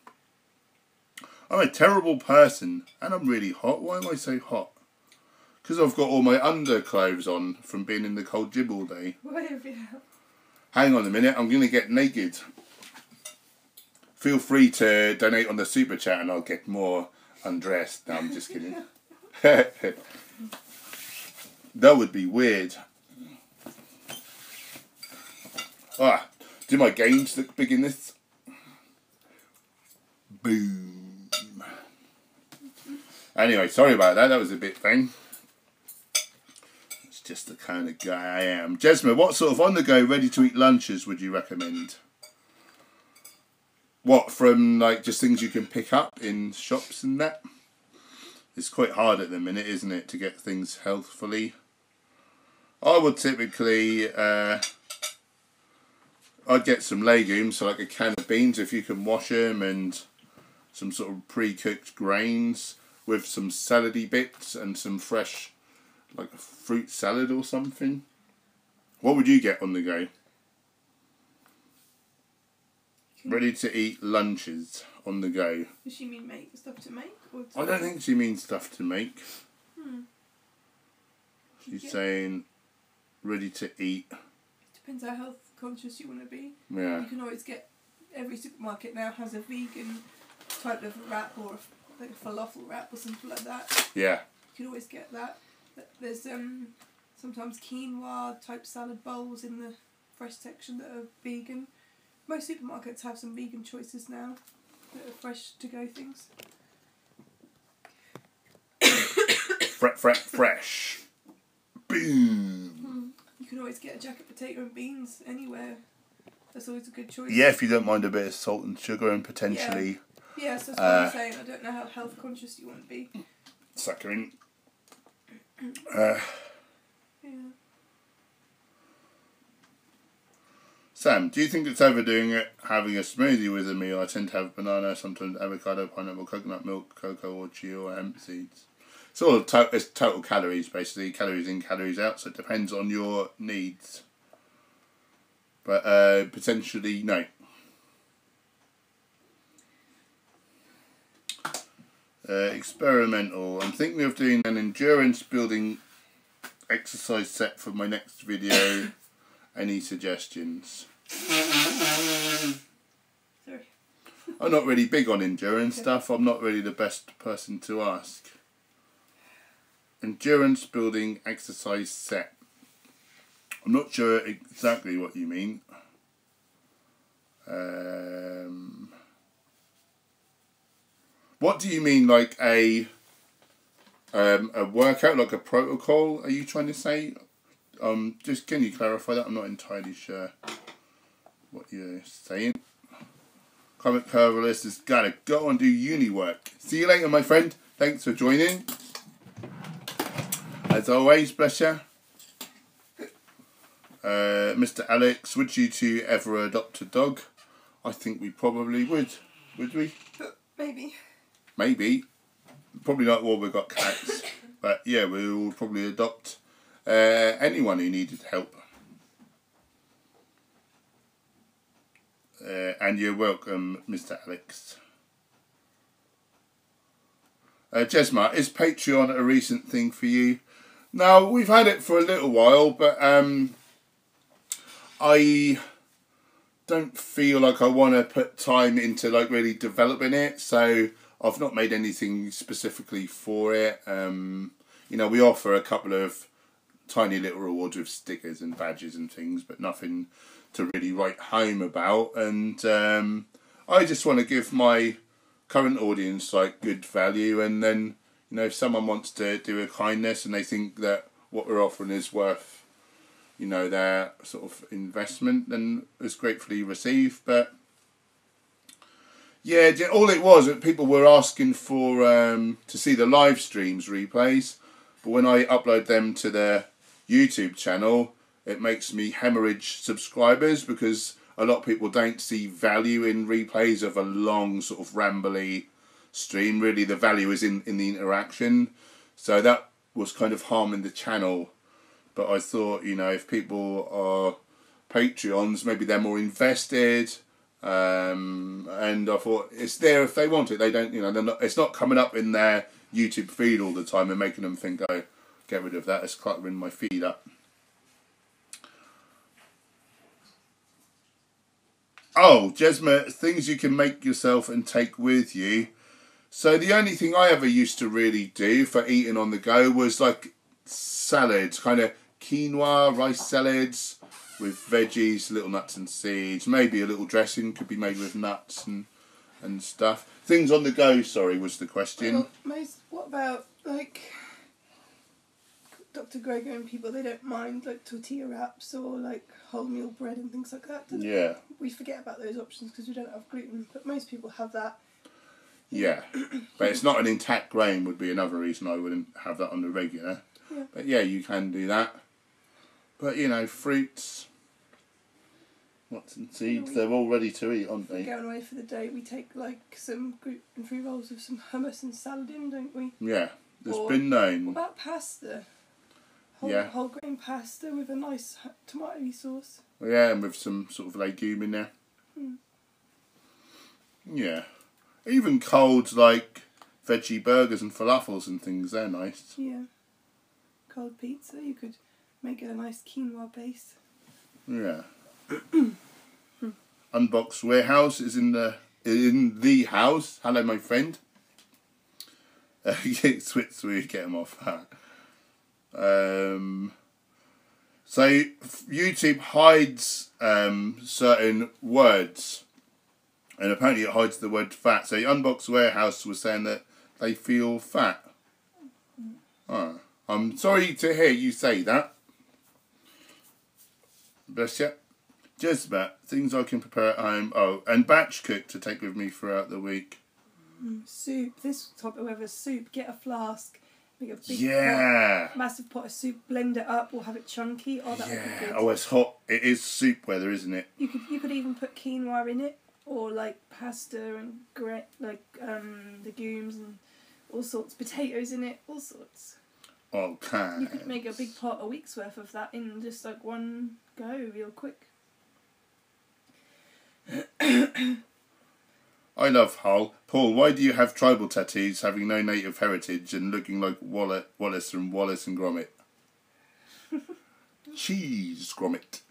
I'm a terrible person, and I'm really hot. Why am I so hot? Because I've got all my underclothes on from being in the cold gym all day. Why have you? Hang on a minute, I'm going to get naked. Feel free to donate on the super chat and I'll get more undressed. No, I'm just kidding. That would be weird. Do my gains look big in this? Boom. Anyway, sorry about that. That was a bit vain. It's just the kind of guy I am. Jesma, what sort of on-the-go, ready-to-eat lunches would you recommend? What, from like just things you can pick up in shops and that? It's quite hard at the minute, isn't it, to get things healthfully? I would typically, I'd get some legumes, so like a can of beans if you can wash them, and some sort of pre-cooked grains with some salady bits and some fresh, like a fruit salad or something. What would you get on the go? Ready to eat lunches on the go. Does she mean make stuff to make? Or to I don't think she means stuff to make. She's saying ready to eat. It depends how health conscious you want to be. Yeah. You can always get, every supermarket now has a vegan type of wrap, or like a falafel wrap or something like that. Yeah. You can always get that. There's sometimes quinoa type salad bowls in the fresh section that are vegan. Most supermarkets have some vegan choices now that are fresh to go things. Fresh. Boom. You can always get a jacket potato and beans anywhere. That's always a good choice. Yeah, if you don't mind a bit of salt and sugar and potentially... Yeah, so that's what I'm saying. I don't know how health conscious you want to be. Suckering. Sam, do you think it's overdoing it having a smoothie with a meal? I tend to have banana, sometimes avocado, pineapple, coconut milk, cocoa or chia or hemp seeds. It's all it's total calories, basically. Calories in, calories out, so it depends on your needs. But potentially, no. Experimental. I'm thinking of doing an endurance building exercise set for my next video. Any suggestions? Sorry. I'm not really big on endurance stuff. I'm not really the best person to ask. Endurance building exercise set. I'm not sure exactly what you mean. What do you mean, like a workout, like a protocol? Are you trying to say? Just can you clarify that? I'm not entirely sure what you're saying. Comment Curvelist has gotta go and do uni work. See you later, my friend. Thanks for joining. As always, bless you. Mr. Alex, would you two ever adopt a dog? I think we probably would. Would we? Maybe. Maybe. Probably not while we've got cats. But yeah, we will probably adopt anyone who needed help. And you're welcome, Mr. Alex. Jesma, is Patreon a recent thing for you? No, we've had it for a little while, but I don't feel like I want to put time into like really developing it, so I've not made anything specifically for it. You know, we offer a couple of tiny little rewards with stickers and badges and things, but nothing to really write home about. And I just want to give my current audience like good value, and then, you know, if someone wants to do a kindness and they think that what we're offering is worth, you know, their sort of investment, then it's gratefully received. But yeah, all it was that people were asking for to see the live streams replays, but when I upload them to their YouTube channel, it makes me hemorrhage subscribers, because a lot of people don't see value in replays of a long sort of rambly stream. Really, the value is in the interaction. So that was kind of harming the channel. But I thought, you know, if people are Patreons, maybe they're more invested. And I thought it's there if they want it. They don't, you know, they're not, it's not coming up in their YouTube feed all the time and making them think, oh, get rid of that, it's cluttering my feed up. Oh, Jesma, things you can make yourself and take with you. So the only thing I ever used to really do for eating on the go was like salads, kind of quinoa, rice salads with veggies, little nuts and seeds. Maybe a little dressing could be made with nuts and stuff. Things on the go, sorry, was the question. Well, what about like Dr. Gregor and people? They don't mind like tortilla wraps or like wholemeal bread and things like that, do they? Yeah. We forget about those options because we don't have gluten, but most people have that. Yeah, but it's not an intact grain would be another reason I wouldn't have that on the regular. Yeah. But yeah, you can do that. But, you know, fruits, nuts and seeds, they're all ready to eat, aren't they? Going away for the day, we take like some gluten-free rolls with some hummus and salad in, don't we? Yeah, there's been known. What about pasta? Whole grain pasta with a nice tomato sauce. Yeah, and with some sort of legume in there. Hmm. Yeah. Even cold, like, veggie burgers and falafels and things, they're nice. Yeah. Cold pizza, you could make it a nice quinoa base. Yeah. Unboxed Warehouse is in the house. Hello, my friend. Switch so we get them off. So YouTube hides certain words, and apparently it hides the word fat. So Unboxed Warehouse was saying that they feel fat. Oh, I'm sorry to hear you say that. Bless you. Just about things I can prepare at home. Oh, and batch cook to take with me throughout the week. Soup. This type of weather, soup. Get a flask Make a big Yeah. massive pot of soup, blend it up, or have it chunky. Oh, that would be good. Oh, it's hot. It is soup weather, isn't it? You could even put quinoa in it, or like pasta and legumes and all sorts, potatoes in it, all sorts. Okay. You could make a big pot, a week's worth of that in just like one go, real quick. I love Hull. Paul, why do you have tribal tattoos, having no native heritage and looking like Wallace from Wallace and Gromit? Cheese Gromit.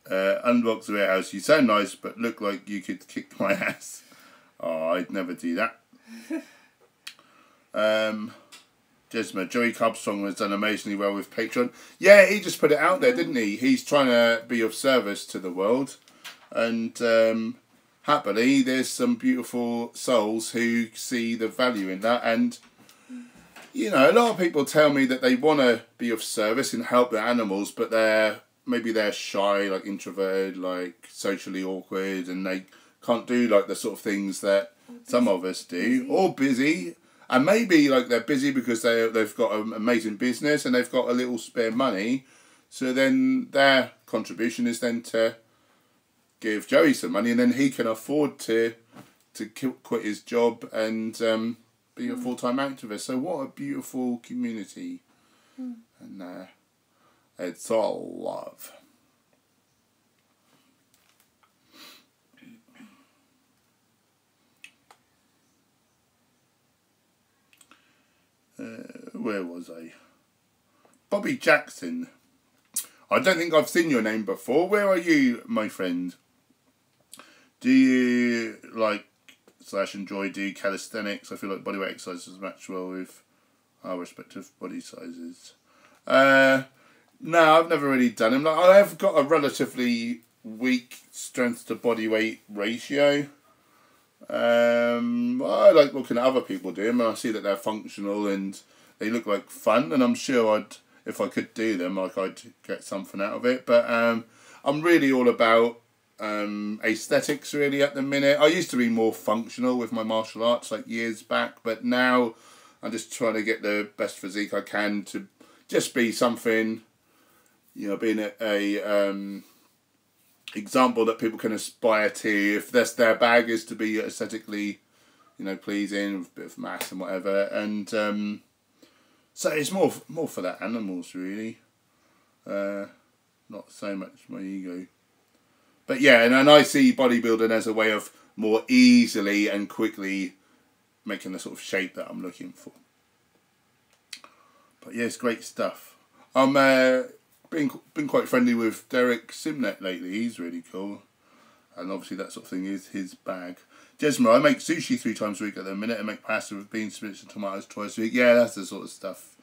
Unbox the warehouse. You sound nice, but look like you could kick my ass. Oh, I'd never do that. Jesma, Joey Carbstrong has done amazingly well with Patreon. Yeah, he just put it out there, didn't he? He's trying to be of service to the world. And happily, there's some beautiful souls who see the value in that. And, you know, a lot of people tell me that they want to be of service and help the animals, but maybe they're shy, like introverted, like socially awkward, and they can't do like the sort of things that some of us do. Or busy. And maybe like they're busy because they've got an amazing business and they've got a little spare money. So then their contribution is then to give Joey some money, and then he can afford to quit his job and be a full-time activist. So what a beautiful community. And it's all love. Where was I? Bobby Jackson. I don't think I've seen your name before. Where are you, my friend? Do you /enjoy do calisthenics? I feel like bodyweight exercises match well with our respective body sizes. No, I've never really done them. I have got a relatively weak strength to body weight ratio. I like looking at other people do them, and I see that they're functional and they look like fun, and I'm sure if I could do them, I'd get something out of it. But I'm really all about aesthetics really at the minute. I used to be more functional with my martial arts like years back, but now I'm just trying to get the best physique I can to just be something, you know, being a example that people can aspire to, if that's their bag, is to be aesthetically, you know, pleasing with a bit of mass and whatever. And so it's more for the animals really, not so much my ego. But yeah, and I see bodybuilding as a way of more easily and quickly making the sort of shape that I'm looking for. But yeah, it's great stuff. I'm been quite friendly with Derek Simnet lately. He's really cool, and obviously that sort of thing is his bag. Jesma, I make sushi 3 times a week at the minute, and make pasta with beans, spinach and tomatoes twice a week. Yeah, that's the sort of stuff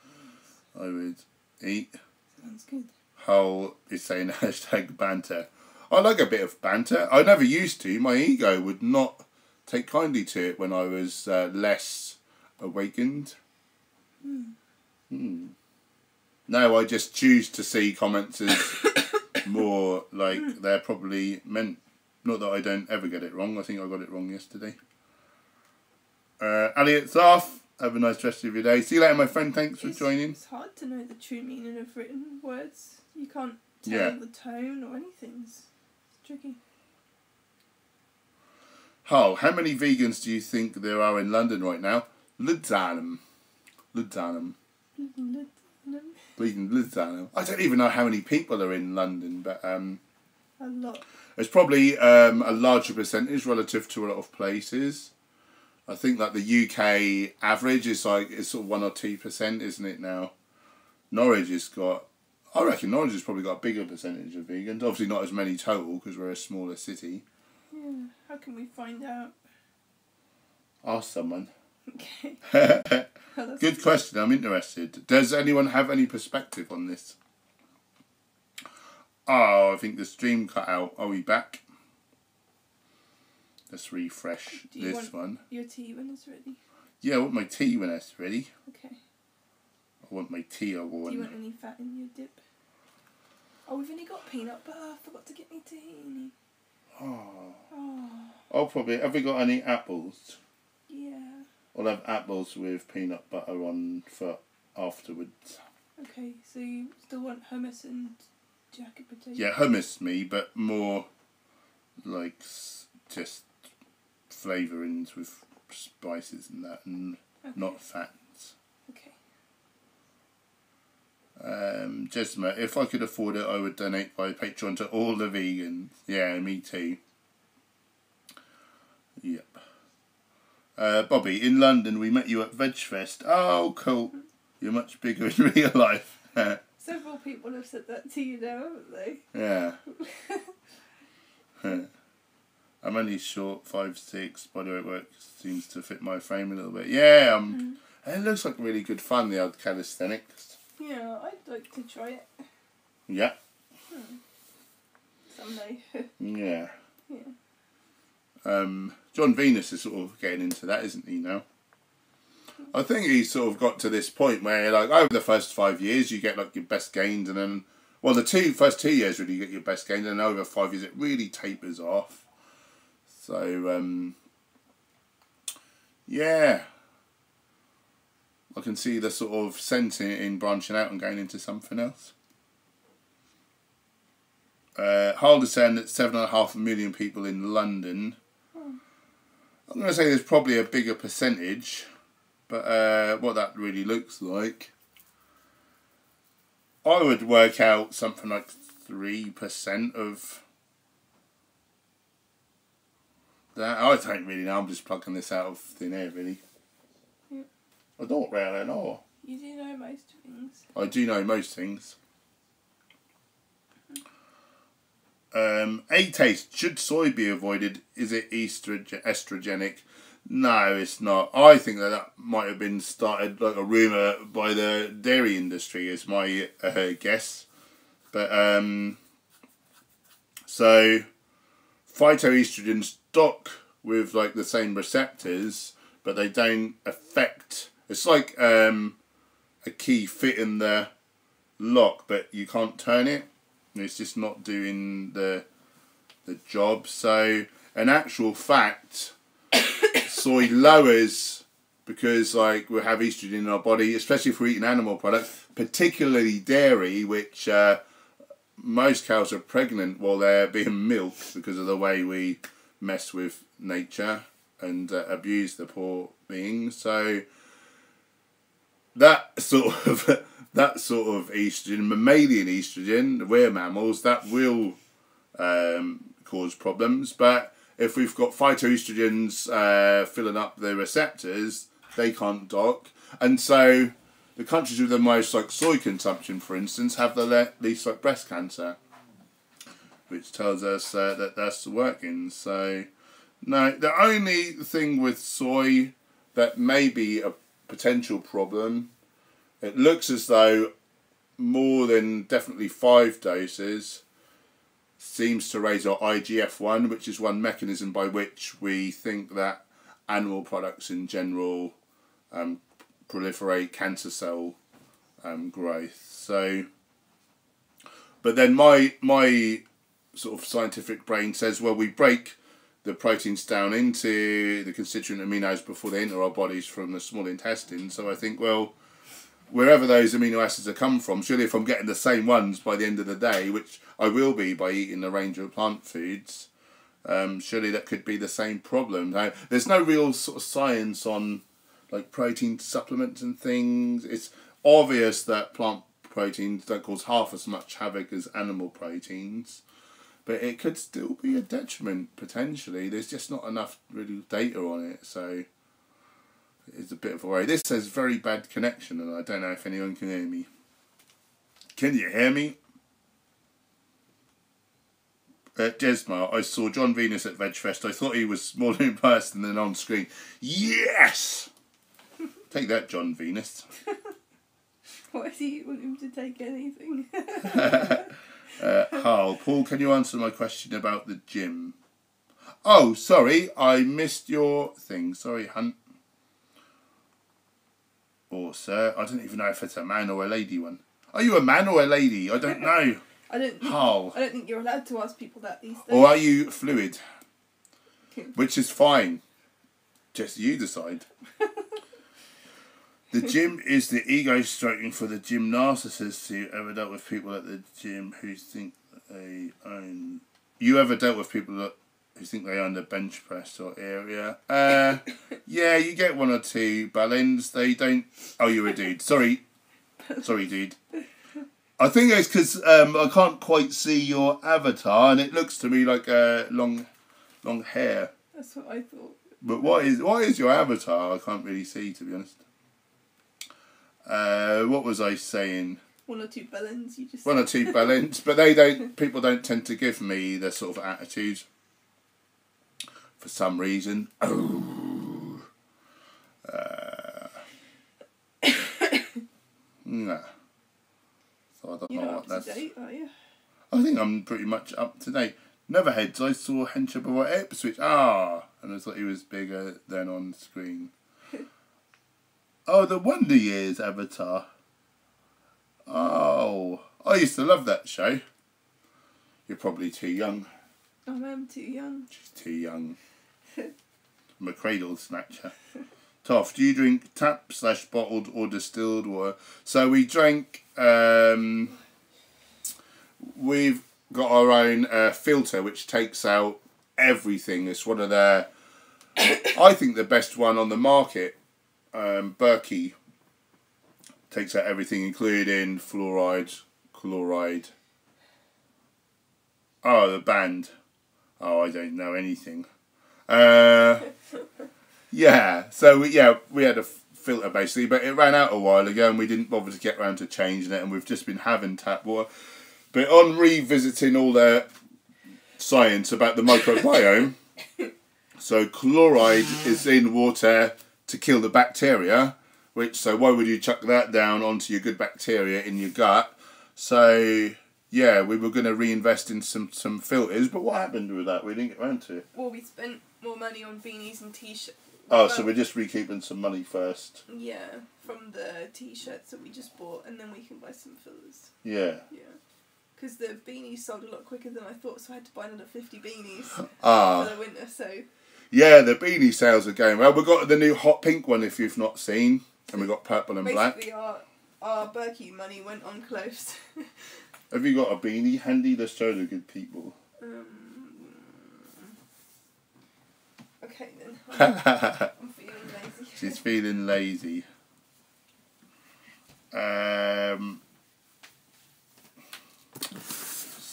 I would eat. Sounds good. Hull is saying hashtag banter. I like a bit of banter. I never used to. My ego would not take kindly to it when I was less awakened. Now I just choose to see comments as more like they're probably meant. Not that I don't ever get it wrong. I think I got it wrong yesterday. Elliot's off. Have a nice rest of your day. See you later, my friend. Thanks for joining. It's hard to know the true meaning of written words. You can't tell the tone or anything. It's tricky. Hull, how many vegans do you think there are in London right now? Luddanum. I don't even know how many people are in London, but a lot. It's probably a larger percentage relative to a lot of places. I think that the UK average is sort of 1 or 2%, isn't it now? Norwich has got, I reckon Norwich has probably got a bigger percentage of vegans. Obviously not as many total because we're a smaller city. Yeah, how can we find out? Ask someone. Okay. Good question, I'm interested. Does anyone have any perspective on this? Oh, I think the stream cut out. Are we back? Let's refresh this one. Your tea when it's ready? Yeah, I want my tea when it's ready. Okay. I want my tea. Do you want any fat in your dip? Oh, we've only got peanut butter. I forgot to get me tea. Oh. I'll probably... Have we got any apples? Yeah. I'll have apples with peanut butter on for afterwards. Okay, so you still want hummus and jacket potatoes? Yeah, hummus me, but more like just flavourings with spices and that, and not fats. Okay. Jesma, if I could afford it, I would donate by Patreon to all the vegans. Yeah, me too. Yep. Bobby, in London we met you at VegFest. Oh, cool. You're much bigger in real life. Several people have said that to you now, haven't they? Yeah. I'm only short, 5'6". Bodyweight work seems to fit my frame a little bit. Yeah, it looks like really good fun, the old calisthenics. Yeah, I'd like to try it. Yeah. Someday. Yeah. Yeah. John Venus is sort of getting into that, isn't he, now? I think he's sort of got to this point where, like, over the first 5 years, you get, like, your best gains, and then, well, the first 2 years, really, you get your best gains, and then over 5 years, it really tapers off. So, yeah. I can see the sort of sense in branching out and going into something else. Harder saying that 7.5 million people in London. I'm going to say there's probably a bigger percentage, but what that really looks like, I would work out something like 3% of that. I don't really know, I'm just plugging this out of thin air, really. Yeah. I don't really know. You do know most things. I do know most things. A taste. Should soy be avoided? Is it estrogenic? No, it's not. I think that might have been started like a rumour by the dairy industry, is my guess. But so phytoestrogens dock with like the same receptors, but they don't affect. It's like a key fit in the lock, but you can't turn it. It's just not doing the job. So, in actual fact, soy lowers, because like we have estrogen in our body, especially if we're eating animal products, particularly dairy, which most cows are pregnant while they're being milked because of the way we mess with nature and abuse the poor beings. So that sort of estrogen, mammalian estrogen, we're mammals, that will cause problems. But if we've got phytoestrogens filling up the receptors, they can't dock. And so the countries with the most like soy consumption, for instance, have the least like breast cancer, which tells us that that's working. So no, the only thing with soy that may be a potential problem, it looks as though more than definitely 5 doses seems to raise our IGF-1, which is one mechanism by which we think that animal products in general proliferate cancer cell growth. So, but then my sort of scientific brain says, well, we break the proteins down into the constituent aminos before they enter our bodies from the small intestine. So I think, well, wherever those amino acids have come from, surely if I'm getting the same ones by the end of the day, which I will be by eating a range of plant foods, surely that could be the same problem. Now, there's no real sort of science on like protein supplements and things. It's obvious that plant proteins don't cause half as much havoc as animal proteins, but it could still be a detriment potentially. There's just not enough really data on it, so it's a bit of a worry. This says very bad connection, and I don't know if anyone can hear me. Can you hear me? Jesma, I saw John Venus at VegFest. I thought he was smaller in person than on screen. Yes! Take that, John Venus. Why do you want him to take anything? Paul, can you answer my question about the gym? Oh, sorry, I missed your thing. Sorry, Hunt. Or sir, I don't even know if it's a man or a lady one. Are you a man or a lady? I don't know. I don't think you're allowed to ask people that these days. Or are you fluid? Which is fine. Just you decide. The gym is the ego stroking for the gym narcissists. You ever dealt with people at the gym who think they own... You ever dealt with people who think they own the bench press or area? Yeah, you get one or two ballons. They don't... Oh, you're a dude. Sorry, dude. I think it's because I can't quite see your avatar, and it looks to me like long hair. That's what I thought. But what is your avatar? I can't really see, to be honest. What was I saying? One or two bellends, you just... One or two bellends, but people don't tend to give me the sort of attitude. For some reason. Oh. Nah. So I don't You're know not what up that's... to date, are you? I think I'm pretty much up to date. Neverheads, I saw Hencher before Ipswich. And I thought he was bigger than on screen. Oh, the Wonder Years avatar. Oh, I used to love that show. You're probably too young. I am too young. She's too young. I'm a cradle snatcher. Toff, do you drink tap / bottled or distilled water? So we drank, we've got our own filter which takes out everything. It's one of their, I think the best one on the market. Berkey takes out everything, including fluoride, chloride. Oh, the band. Oh, I don't know anything. Yeah, so we had a filter basically, but it ran out a while ago and we didn't bother to get around to changing it, and we've just been having tap water. But on revisiting all the science about the microbiome, so chloride is in water to kill the bacteria, so why would you chuck that down onto your good bacteria in your gut? So yeah, we were going to reinvest in some filters, but what happened with that? We didn't get around to it. Well, we spent more money on beanies and t-shirts. Oh, so we're just recouping some money first. Yeah, from the t-shirts that we just bought, and then we can buy some fillers. Yeah. Yeah. Because the beanies sold a lot quicker than I thought, so I had to buy another 50 beanies for the winter, so... Yeah, the beanie sales are going well. We've got the new hot pink one, if you've not seen, and we've got purple and black. Basically, our Berkey money went on clothes. Have you got a beanie handy? Let's show the good people. Okay then. I'm feeling lazy. She's feeling lazy.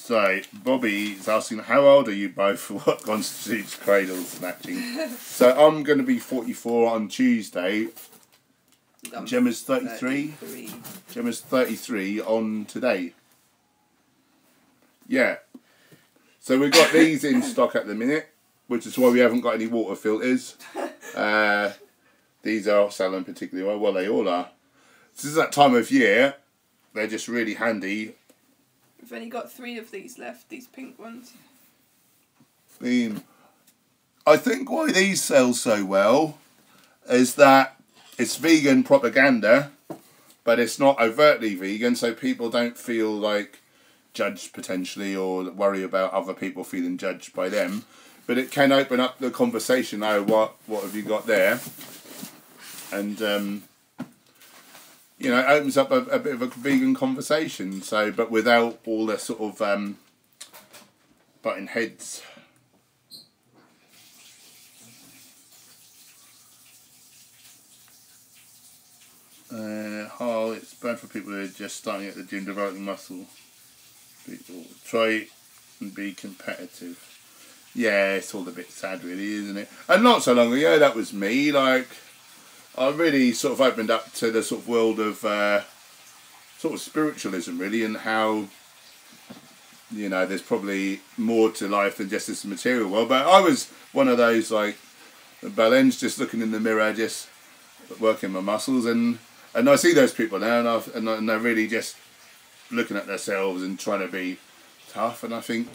So, Bobby is asking, how old are you both? What constitutes cradle snatching? So, I'm going to be 44 on Tuesday. Gemma's 33. Gemma's 33 on today. Yeah. So, we've got these in stock at the minute, which is why we haven't got any water filters. These are selling particularly well. Well, they all are. This is that time of year. They're just really handy. We've only got 3 of these left, these pink ones. I think why these sell so well is that it's vegan propaganda, but it's not overtly vegan, so people don't feel like judged potentially or worry about other people feeling judged by them. But it can open up the conversation. Oh, what have you got there? And you know, it opens up a bit of a vegan conversation. So, but without all the sort of butting heads. It's bad for people who are just starting at the gym, developing muscle. People try and be competitive. Yeah, it's all a bit sad, really, isn't it? And not so long ago, that was me. Like, I really sort of opened up to the sort of world of sort of spiritualism, really, and how, you know, there's probably more to life than just this material world. But I was one of those, like, bellends, just looking in the mirror, just working my muscles, and I see those people now, and they're really just looking at themselves and trying to be tough, and I think,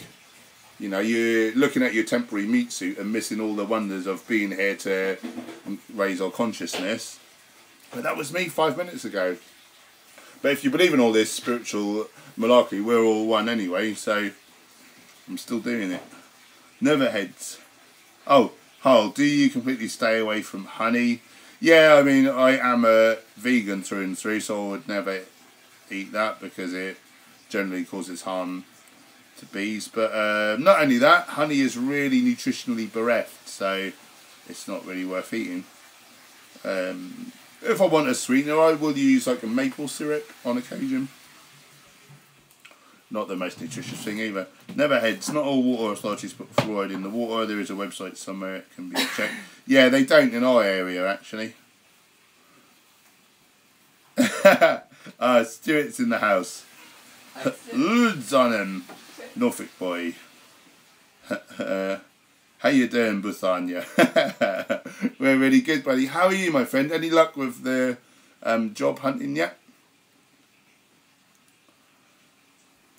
you know, you're looking at your temporary meat suit and missing all the wonders of being here to raise our consciousness. But that was me 5 minutes ago. But if you believe in all this spiritual malarkey, we're all one anyway, so I'm still doing it. Neverheads. Oh, Hull, do you completely stay away from honey? Yeah, I mean, I am a vegan through and through, so I would never eat that because it generally causes harm to bees. But not only that, honey is really nutritionally bereft, so it's not really worth eating. If I want a sweetener, I will use like a maple syrup on occasion. Not the most nutritious thing either. Never heads. Not all water authorities put fluoride in the water. There is a website somewhere it can be checked. Yeah, they don't in our area actually. Stuart's in the house. Loads on him. Norfolk boy. How you doing, Buthania? We're really good, buddy. How are you, my friend? Any luck with the job hunting yet?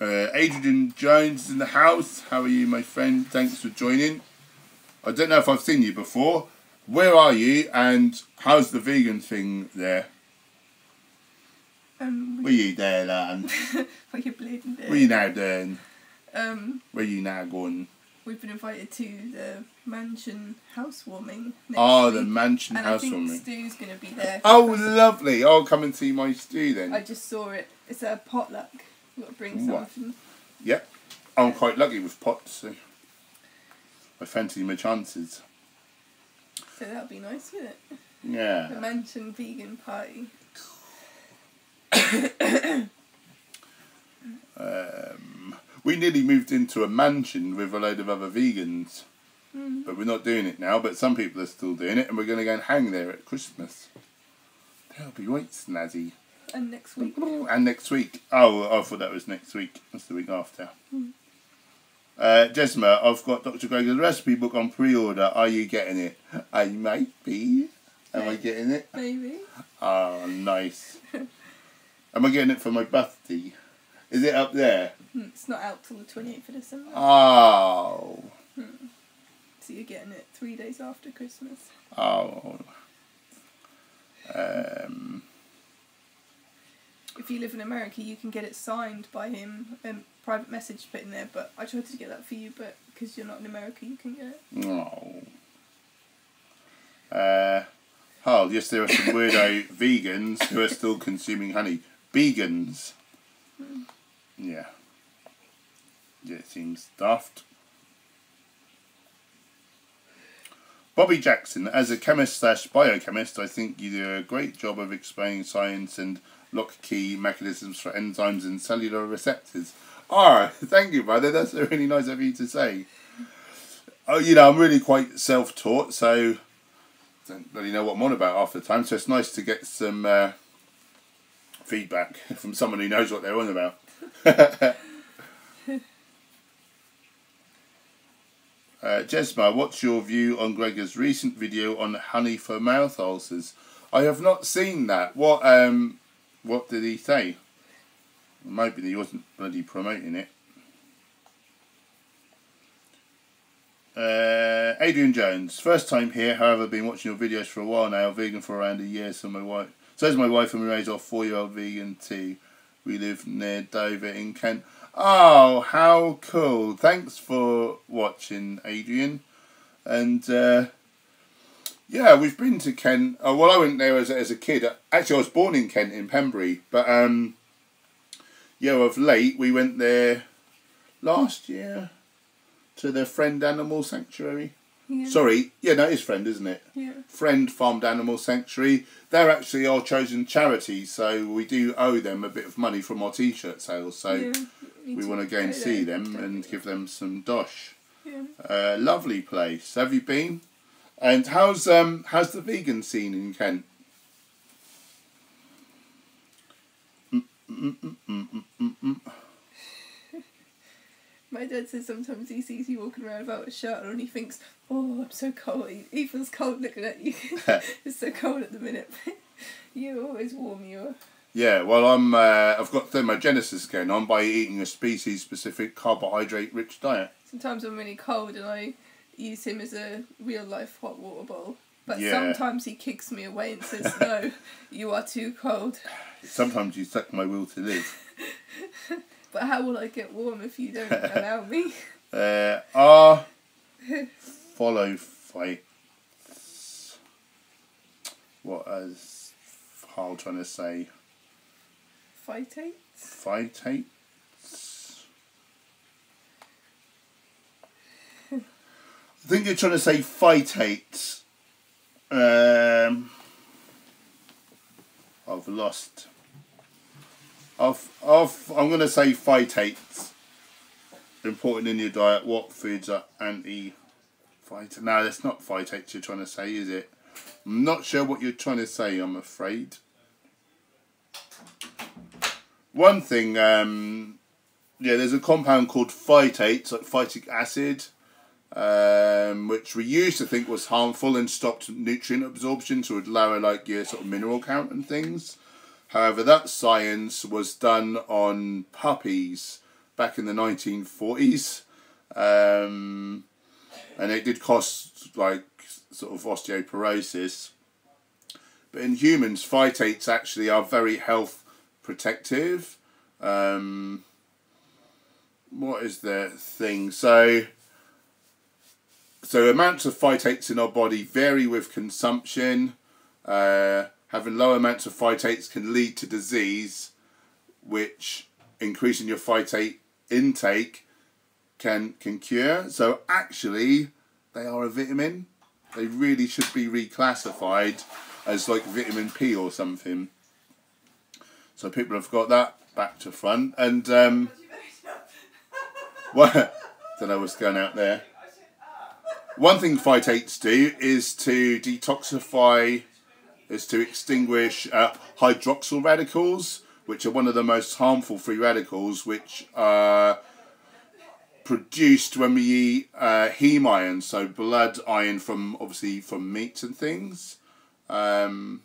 Adrian Jones is in the house. How are you, my friend? Thanks for joining. I don't know if I've seen you before. Where are you, and how's the vegan thing there? Where you there, Lan? What you bleeding there? Where you now doing? Where you now going? We've been invited to the mansion housewarming next Oh, week, the mansion and housewarming. I think Stu's going to be there. Oh, lovely. I'll come and see my stew then. I just saw it. It's a potluck. We've got to bring something. Yep. I'm quite lucky with pots, so I fancy my chances. So that'll be nice, wouldn't it? Yeah. The mansion vegan party. We nearly moved into a mansion with a load of other vegans. But we're not doing it now, but some people are still doing it, and we're going to go and hang there at Christmas. That'll be right snazzy. And next week. And next week. Oh, I thought that was next week. That's the week after. Jesma, I've got Dr. Gregor's recipe book on pre-order. Are you getting it? I might be. Am I getting it? Maybe. Oh, nice. Am I getting it for my birthday? Is it up there? It's not out till the 28th of December. Oh. So you're getting it 3 days after Christmas. Oh. If you live in America, you can get it signed by him and private message put in there, but I tried to get that for you, but because you're not in America, you can get it. Oh. Hull, yes, there are some weirdo vegans who are still consuming honey. Vegans. Yeah. Yeah, it seems daft. Bobby Jackson, as a chemist/biochemist, I think you do a great job of explaining science and lock-key mechanisms for enzymes and cellular receptors. Oh, thank you, brother. That's really nice of you to say. Oh, you know, I'm really quite self-taught, so I don't really know what I'm on about half the time. So it's nice to get some feedback from someone who knows what they're on about. Jesma, what's your view on Gregor's recent video on honey for mouth ulcers? I have not seen that. What did he say? Maybe he wasn't bloody promoting it. Adrian Jones, first time here, however, been watching your videos for a while now, vegan for around a year, so is my wife, and we raise our 4-year-old vegan too. We live near Dover in Kent. Oh, how cool. Thanks for watching, Adrian. And yeah, we've been to Kent. Well, I went there as a kid. Actually, I was born in Kent, in Pembury. But yeah, of late, we went there last year to the Friend Animal Sanctuary. Yeah. Sorry, yeah, no, it's Friend, isn't it? Yeah. Friend Farmed Animal Sanctuary. They're actually our chosen charity, so we do owe them a bit of money from our t-shirt sales. So Yeah, we want to go and see them and give them some dosh. Yeah. Lovely place. Have you been? And how's the vegan scene in Kent? My dad says sometimes he sees you walking around without a shirt on and he thinks, oh, I'm so cold. He feels cold looking at you. It's so cold at the minute. You're always warm, you are. Yeah, well, I've got thermogenesis going on by eating a species-specific carbohydrate-rich diet. Sometimes I'm really cold and I use him as a real-life hot water bottle. But Yeah. sometimes he kicks me away and says, no, you are too cold. Sometimes you suck my will to live. But how will I get warm if you don't allow me? Our follow fight what is Harl trying to say? Phytates? Phytates? I think you're trying to say phytates. I've lost. I'm going to say phytates. Important in your diet. What foods are anti-phytate? No, that's not phytates you're trying to say, is it? I'm not sure what you're trying to say, I'm afraid. One thing, yeah, there's a compound called phytates, like phytic acid, which we used to think was harmful and stopped nutrient absorption, so it would lower like your sort of mineral count and things. However, that science was done on puppies back in the 1940s, and it did cause like sort of osteoporosis. But in humans, phytates actually are very health protective. What is the thing? So amounts of phytates in our body vary with consumption. Having low amounts of phytates can lead to disease, which increasing your phytate intake can cure. So actually, they are a vitamin. They really should be reclassified as like vitamin P or something. So people have got that back to front. And well, don't know what's going out there. One thing phytates do is to detoxify, is to extinguish hydroxyl radicals, which are one of the most harmful free radicals, which are produced when we eat heme iron, so blood iron from obviously from meats and things. And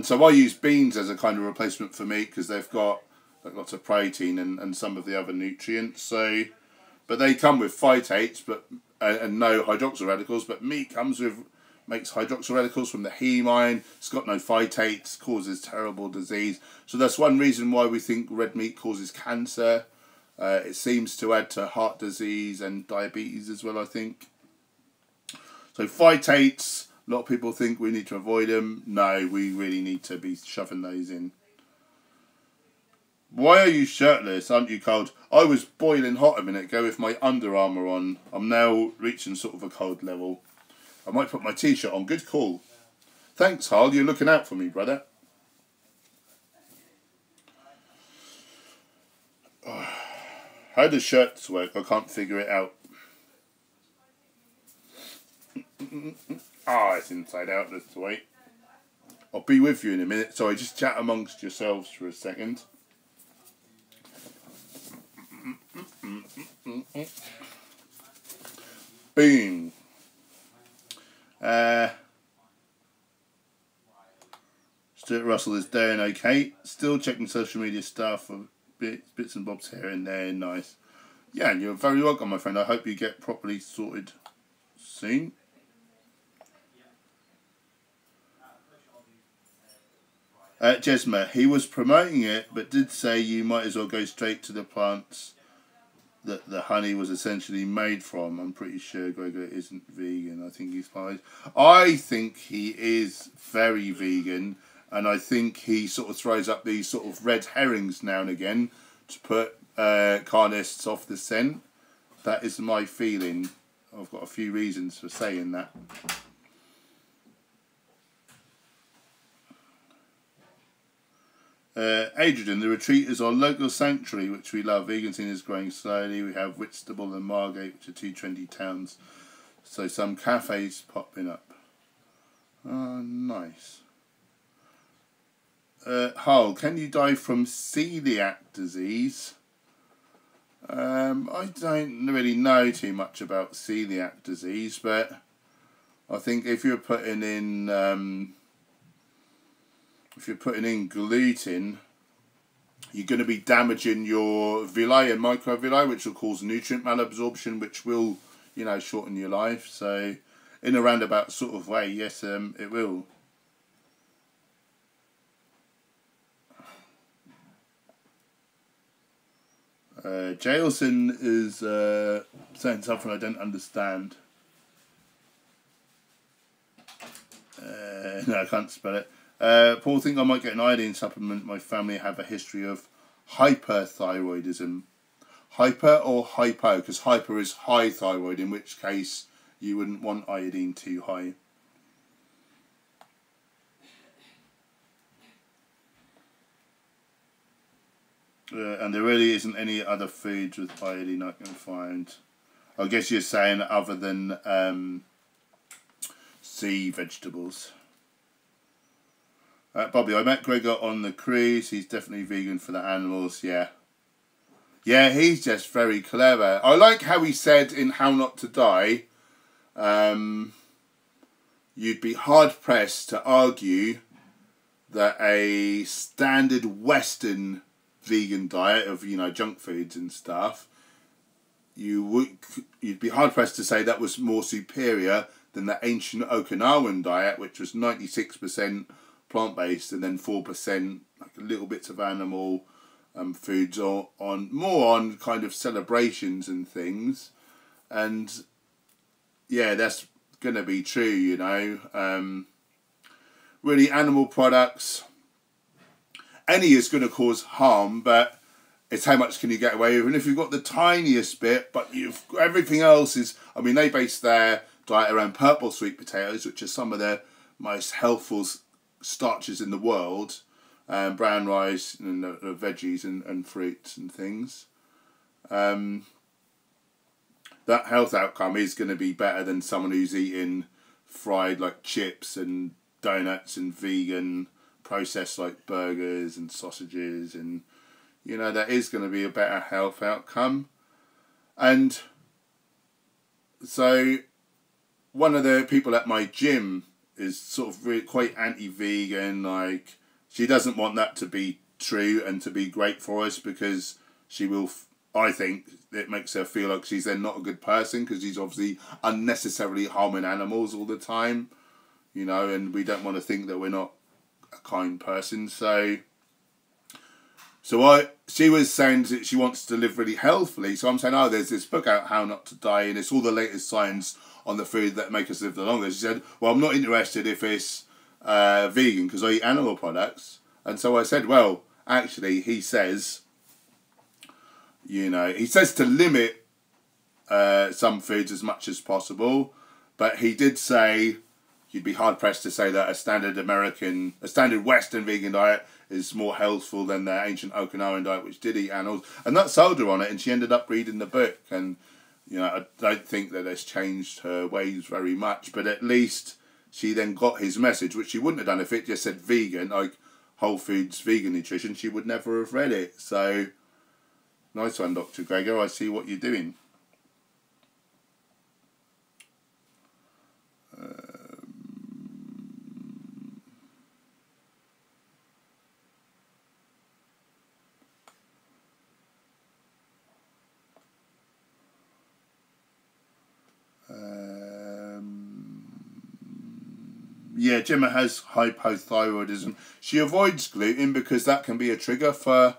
so I use beans as a kind of replacement for meat because they've got like lots of protein and some of the other nutrients. So, but they come with phytates, but and no hydroxyl radicals. But meat makes hydroxyl radicals from the heme iron. It's got no phytates, causes terrible disease. So that's one reason why we think red meat causes cancer. It seems to add to heart disease and diabetes as well, I think. So phytates, a lot of people think we need to avoid them. No, we really need to be shoving those in. Why are you shirtless? Aren't you cold? I was boiling hot a minute ago with my Under Armour on. I'm now reaching sort of a cold level. I might put my t-shirt on. Good call. Thanks, Harl. You're looking out for me, brother. How does shirts work? I can't figure it out. It's inside out this way. I'll be with you in a minute. Sorry, just chat amongst yourselves for a second. Boom. Stuart Russell is doing okay. Still checking social media stuff for bits and bobs here and there. Nice. Yeah, and you're very welcome, my friend. I hope you get properly sorted soon. Jesma, he was promoting it, but did say you might as well go straight to the plants that the honey was essentially made from. I'm pretty sure Gregor isn't vegan. I think he's fine. I think he is very vegan, and I think he sort of throws up these sort of red herrings now and again to put carnists off the scent. That is my feeling. I've got a few reasons for saying that. Adrian, the retreat is our local sanctuary, which we love. Vegan scene is growing slowly. We have Whitstable and Margate, which are two trendy towns. So some cafes popping up. Oh, nice. Hull, can you die from celiac disease? I don't really know too much about celiac disease, but I think if you're putting in gluten, you're going to be damaging your villi and microvilli, which will cause nutrient malabsorption, which will, shorten your life. So, in a roundabout sort of way, yes, it will. Jailson is saying something I don't understand. No, I can't spell it. Paul, think I might get an iodine supplement. My family have a history of hyperthyroidism. Hyper or hypo? Because hyper is high thyroid, in which case you wouldn't want iodine too high. And there really isn't any other foods with iodine I can find. I guess you're saying other than sea vegetables. Bobby, I met Gregor on the cruise. He's definitely vegan for the animals. Yeah. Yeah, he's just very clever. I like how he said in How Not to Die, you'd be hard pressed to argue that a standard Western vegan diet of, you know, junk foods and stuff, you'd be hard pressed to say that was more superior than the ancient Okinawan diet, which was 96% plant-based and then 4% like little bits of animal foods, or more on kind of celebrations and things. And yeah, that's gonna be true, you know. Really, animal products, any is going to cause harm, but it's how much can you get away with. And if you've got the tiniest bit, but everything else is, I mean, they base their diet around purple sweet potatoes, which are some of the most healthful starches in the world, brown rice and veggies and fruits and things. That health outcome is going to be better than someone who's eating fried like chips and donuts and vegan processed like burgers and sausages, and you know, that is going to be a better health outcome. And so one of the people at my gym is sort of really quite anti-vegan. Like, she doesn't want that to be true and to be great for us, because she will, I think it makes her feel like she's then not a good person, because she's obviously unnecessarily harming animals all the time, you know, and we don't want to think that we're not a kind person. So she was saying that she wants to live really healthily, so I'm saying, oh, there's this book out, How Not to Die, and it's all the latest science on the food that make us live the longest. She said, well, I'm not interested if it's vegan, because I eat animal products. And so I said, well, actually, he says, you know, he says to limit some foods as much as possible, but he did say you'd be hard pressed to say that a standard Western vegan diet is more healthful than the ancient Okinawan diet, which did eat animals. And that sold her on it, and she ended up reading the book. And you know, I don't think that it's changed her ways very much, but at least she then got his message, which she wouldn't have done if it just said vegan, like Whole Foods vegan nutrition. She would never have read it. So nice one, Dr. Gregor. I see what you're doing. Yeah, Gemma has hypothyroidism. She avoids gluten because that can be a trigger for...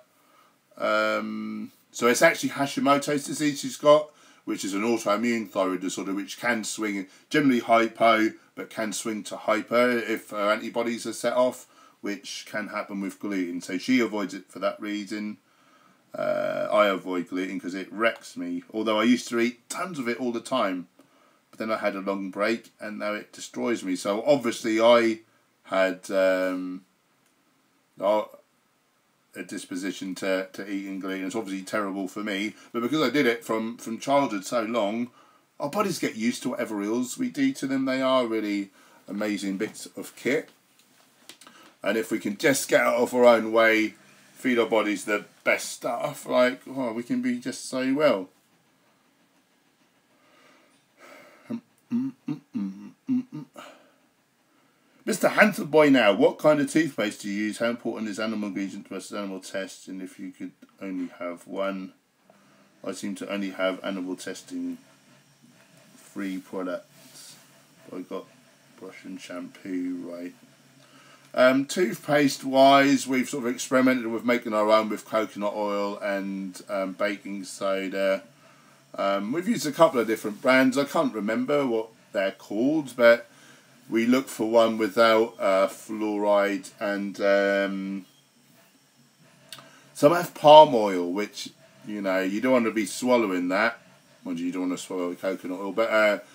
so it's actually Hashimoto's disease she's got, which is an autoimmune thyroid disorder, which can swing, generally hypo, but can swing to hyper if her antibodies are set off, which can happen with gluten. So she avoids it for that reason. I avoid gluten because it wrecks me, although I used to eat tons of it all the time. Then I had a long break, and now it destroys me. So obviously I had a disposition to eating gluten. It's obviously terrible for me, but because I did it from childhood so long, our bodies get used to whatever else we do to them. They are really amazing bits of kit. And if we can just get out of our own way, feed our bodies the best stuff, like, oh, we can be just so well. Mr. Hansel Boy now, what kind of toothpaste do you use? How important is animal ingredient versus animal tests? And if you could only have one? I seem to only have animal testing free products. I got brush and shampoo, right. Toothpaste wise, we've sort of experimented with making our own with coconut oil and baking soda. We've used a couple of different brands. I can't remember what they're called, but we look for one without fluoride, and some have palm oil, which, you know, you don't want to be swallowing that. Well, you don't want to swallow coconut oil, but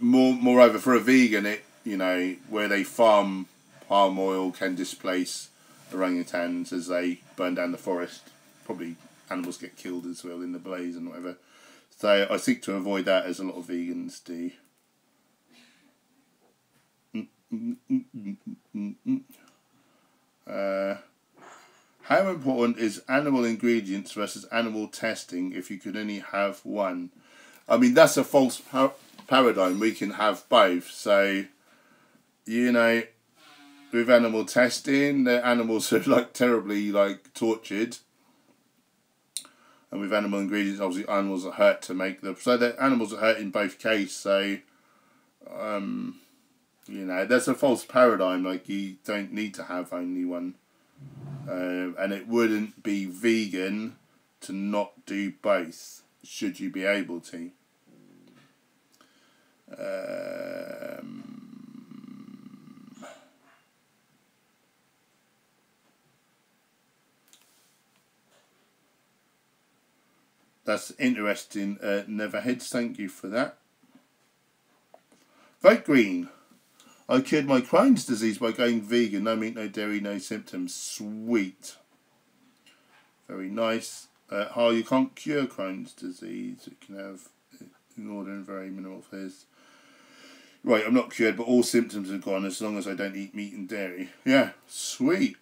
moreover, for a vegan, it, you know, where they farm palm oil can displace orangutans as they burn down the forest. Probably animals get killed as well in the blaze and whatever. So I seek to avoid that, as a lot of vegans do. How important is animal ingredients versus animal testing if you could only have one? I mean, that's a false paradigm. We can have both. So, you know, with animal testing, the animals are like terribly like tortured. And with animal ingredients, obviously animals are hurt to make them. So the animals are hurt in both cases. So, you know, there's a false paradigm. Like, you don't need to have only one. And it wouldn't be vegan to not do both, should you be able to. That's interesting, Neverheads, thank you for that. Vote green. I cured my Crohn's disease by going vegan. No meat, no dairy, no symptoms. Sweet. Very nice. How you can't cure Crohn's disease. It can have in order and very minimal phase. Right, I'm not cured, but all symptoms are gone as long as I don't eat meat and dairy. Yeah, sweet.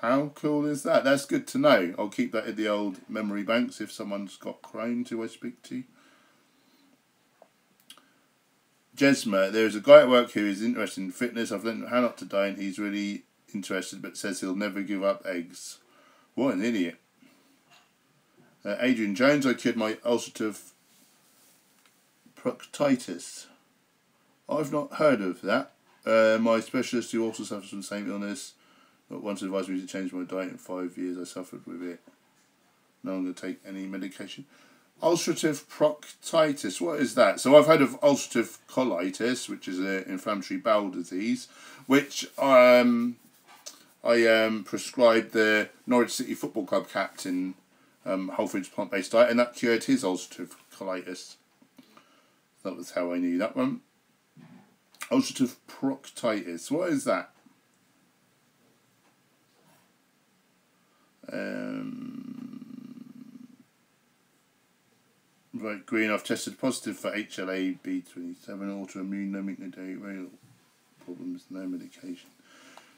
How cool is that? That's good to know. I'll keep that in the old memory banks if someone's got Crohn's who I speak to. Jesma, there is a guy at work who is interested in fitness. I've learned how not to die, and he's really interested, but says he'll never give up eggs. What an idiot. Adrian Jones, I cured my ulcerative proctitis. I've not heard of that. My specialist, who also suffers from the same illness, once advised me to change my diet. In 5 years I suffered with it. No longer take any medication. Ulcerative proctitis, what is that? So I've heard of ulcerative colitis, which is an inflammatory bowel disease, which I prescribed the Norwich City Football Club captain whole foods plant-based diet, and that cured his ulcerative colitis. That was how I knew that one. Ulcerative proctitis, what is that? Right, green. I've tested positive for HLA-B27, autoimmune, no meat, no dairy, renal problems, no medication.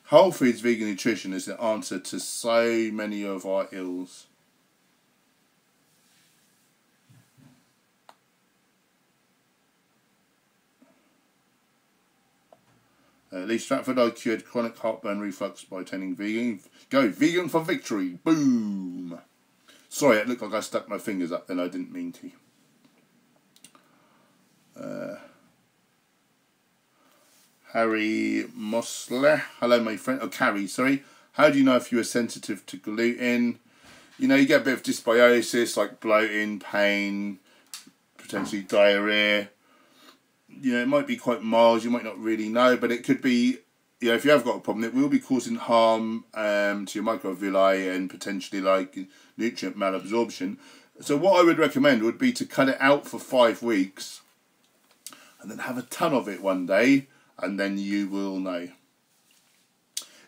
Whole foods vegan nutrition is the answer to so many of our ills. Lee Stratford, I cured chronic heartburn reflux by turning vegan. Go, vegan for victory. Boom. Sorry, it looked like I stuck my fingers up then. I didn't mean to. Harry Mosler. Hello, my friend. Oh, Carrie, sorry. How do you know if you are sensitive to gluten? You know, you get a bit of dysbiosis, like bloating, pain, potentially diarrhea. You know, it might be quite mild, you might not really know, but it could be, you know, if you have got a problem, it will be causing harm to your microvilli and potentially like nutrient malabsorption. So what I would recommend would be to cut it out for 5 weeks and then have a ton of it one day, and then you will know.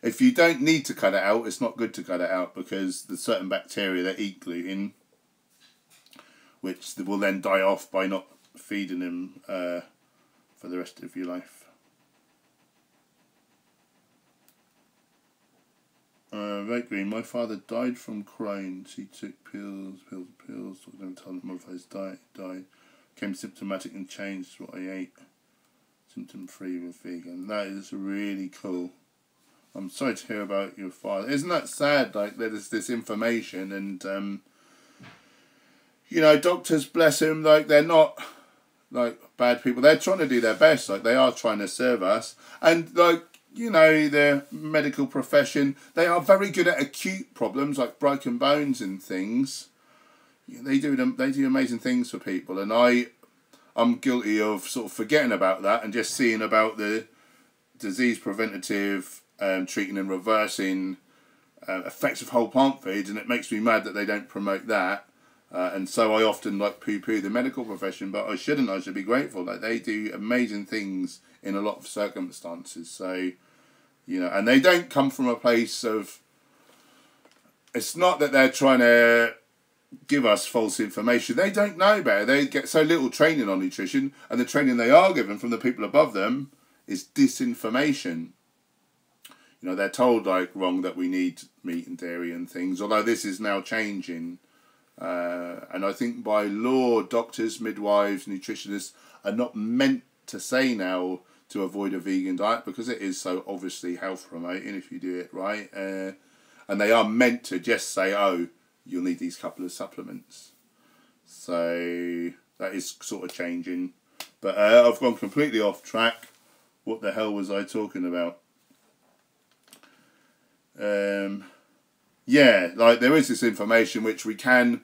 If you don't need to cut it out, it's not good to cut it out, because there's certain bacteria that eat gluten, which will then die off by not feeding them for the rest of your life. Red green. My father died from Crohn's. He took pills. Don't tell him modified his diet. Died. Became symptomatic and changed what I ate. Symptom free with vegan. That is really cool. I'm sorry to hear about your father. Isn't that sad? Like, there's this information, and you know, doctors, bless him, like, they're not like bad people. They're trying to do their best. Like, they are trying to serve us, and like, you know, the medical profession, they are very good at acute problems like broken bones and things. They do amazing things for people, and I'm guilty of sort of forgetting about that and just seeing about the disease preventative, treating and reversing effects of whole plant foods, and it makes me mad that they don't promote that. And so I often like poo-poo the medical profession, but I shouldn't. I should be grateful. Like, they do amazing things in a lot of circumstances. So, you know, and they don't come from a place of, it's not that they're trying to give us false information. They don't know better. They get so little training on nutrition, and the training they are given from the people above them is disinformation. You know, they're told, like, wrong, that we need meat and dairy and things, although this is now changing. And I think by law, doctors, midwives, nutritionists are not meant to say now to avoid a vegan diet, because it is so obviously health promoting if you do it right. And they are meant to just say, oh, you'll need these couple of supplements. So that is sort of changing. But I've gone completely off track. What the hell was I talking about? Yeah, like, there is this information which we can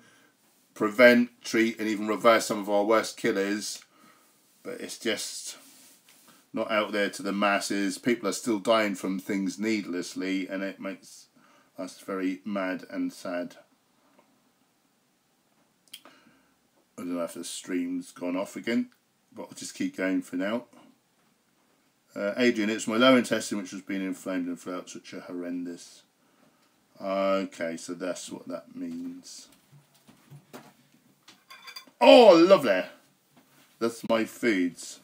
prevent, treat, and even reverse some of our worst killers, but it's just not out there to the masses. People are still dying from things needlessly, and it makes us very mad and sad. I don't know if the stream's gone off again, but I'll just keep going for now. Adrian, it's my lower intestine which has been inflamed and flare-ups which are horrendous. Okay, so that's what that means. Oh, lovely. That's my foods.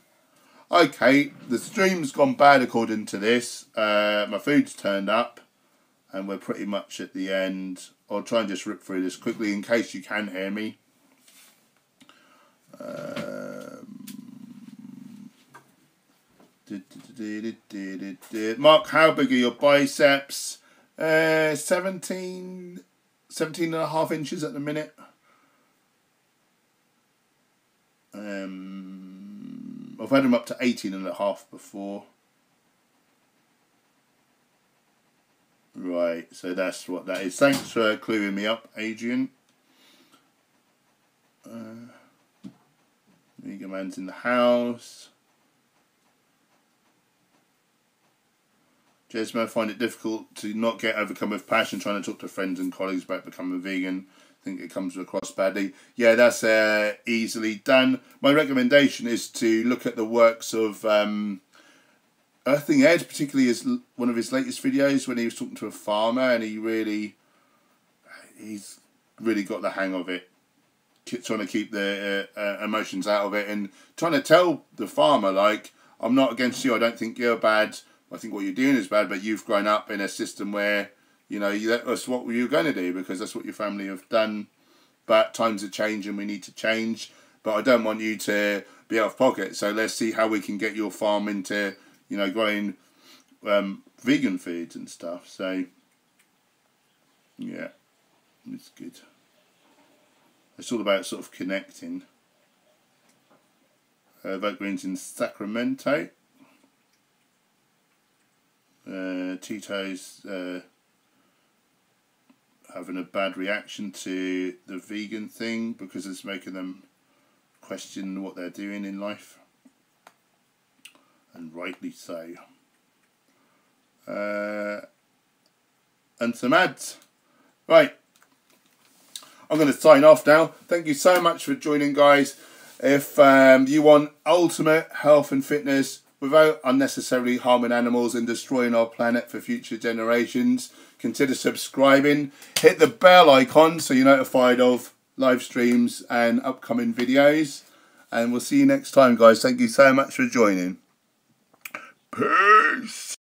Okay, the stream's gone bad according to this. My food's turned up, and we're pretty much at the end. I'll try and just rip through this quickly in case you can hear me. Mark, how big are your biceps? 17 and a half inches at the minute. I've had them up to 18 and a half before. Right, so that's what that is. Thanks for cluing me up, Adrian. Mega Man's in the house. Jesmo, I find it difficult to not get overcome with passion trying to talk to friends and colleagues about becoming vegan. I think it comes across badly. Yeah, that's easily done. My recommendation is to look at the works of Earthing Ed, particularly one of his latest videos when he was talking to a farmer, and he's really got the hang of it. Trying to keep the emotions out of it, and trying to tell the farmer, like, I'm not against you, I don't think you're bad, I think what you're doing is bad, but you've grown up in a system where, you know, that's what you're going to do because that's what your family have done. But times are changing, we need to change. But I don't want you to be out of pocket. So let's see how we can get your farm into, you know, growing vegan foods and stuff. So, yeah, it's good. It's all about sort of connecting. Vote Greens in Sacramento. Tito's having a bad reaction to the vegan thing because it's making them question what they're doing in life, and rightly so. And some ads. Right, I'm going to sign off now. Thank you so much for joining, guys. If you want ultimate health and fitness without unnecessarily harming animals and destroying our planet for future generations, consider subscribing. Hit the bell icon so you're notified of live streams and upcoming videos. And we'll see you next time, guys. Thank you so much for joining. Peace.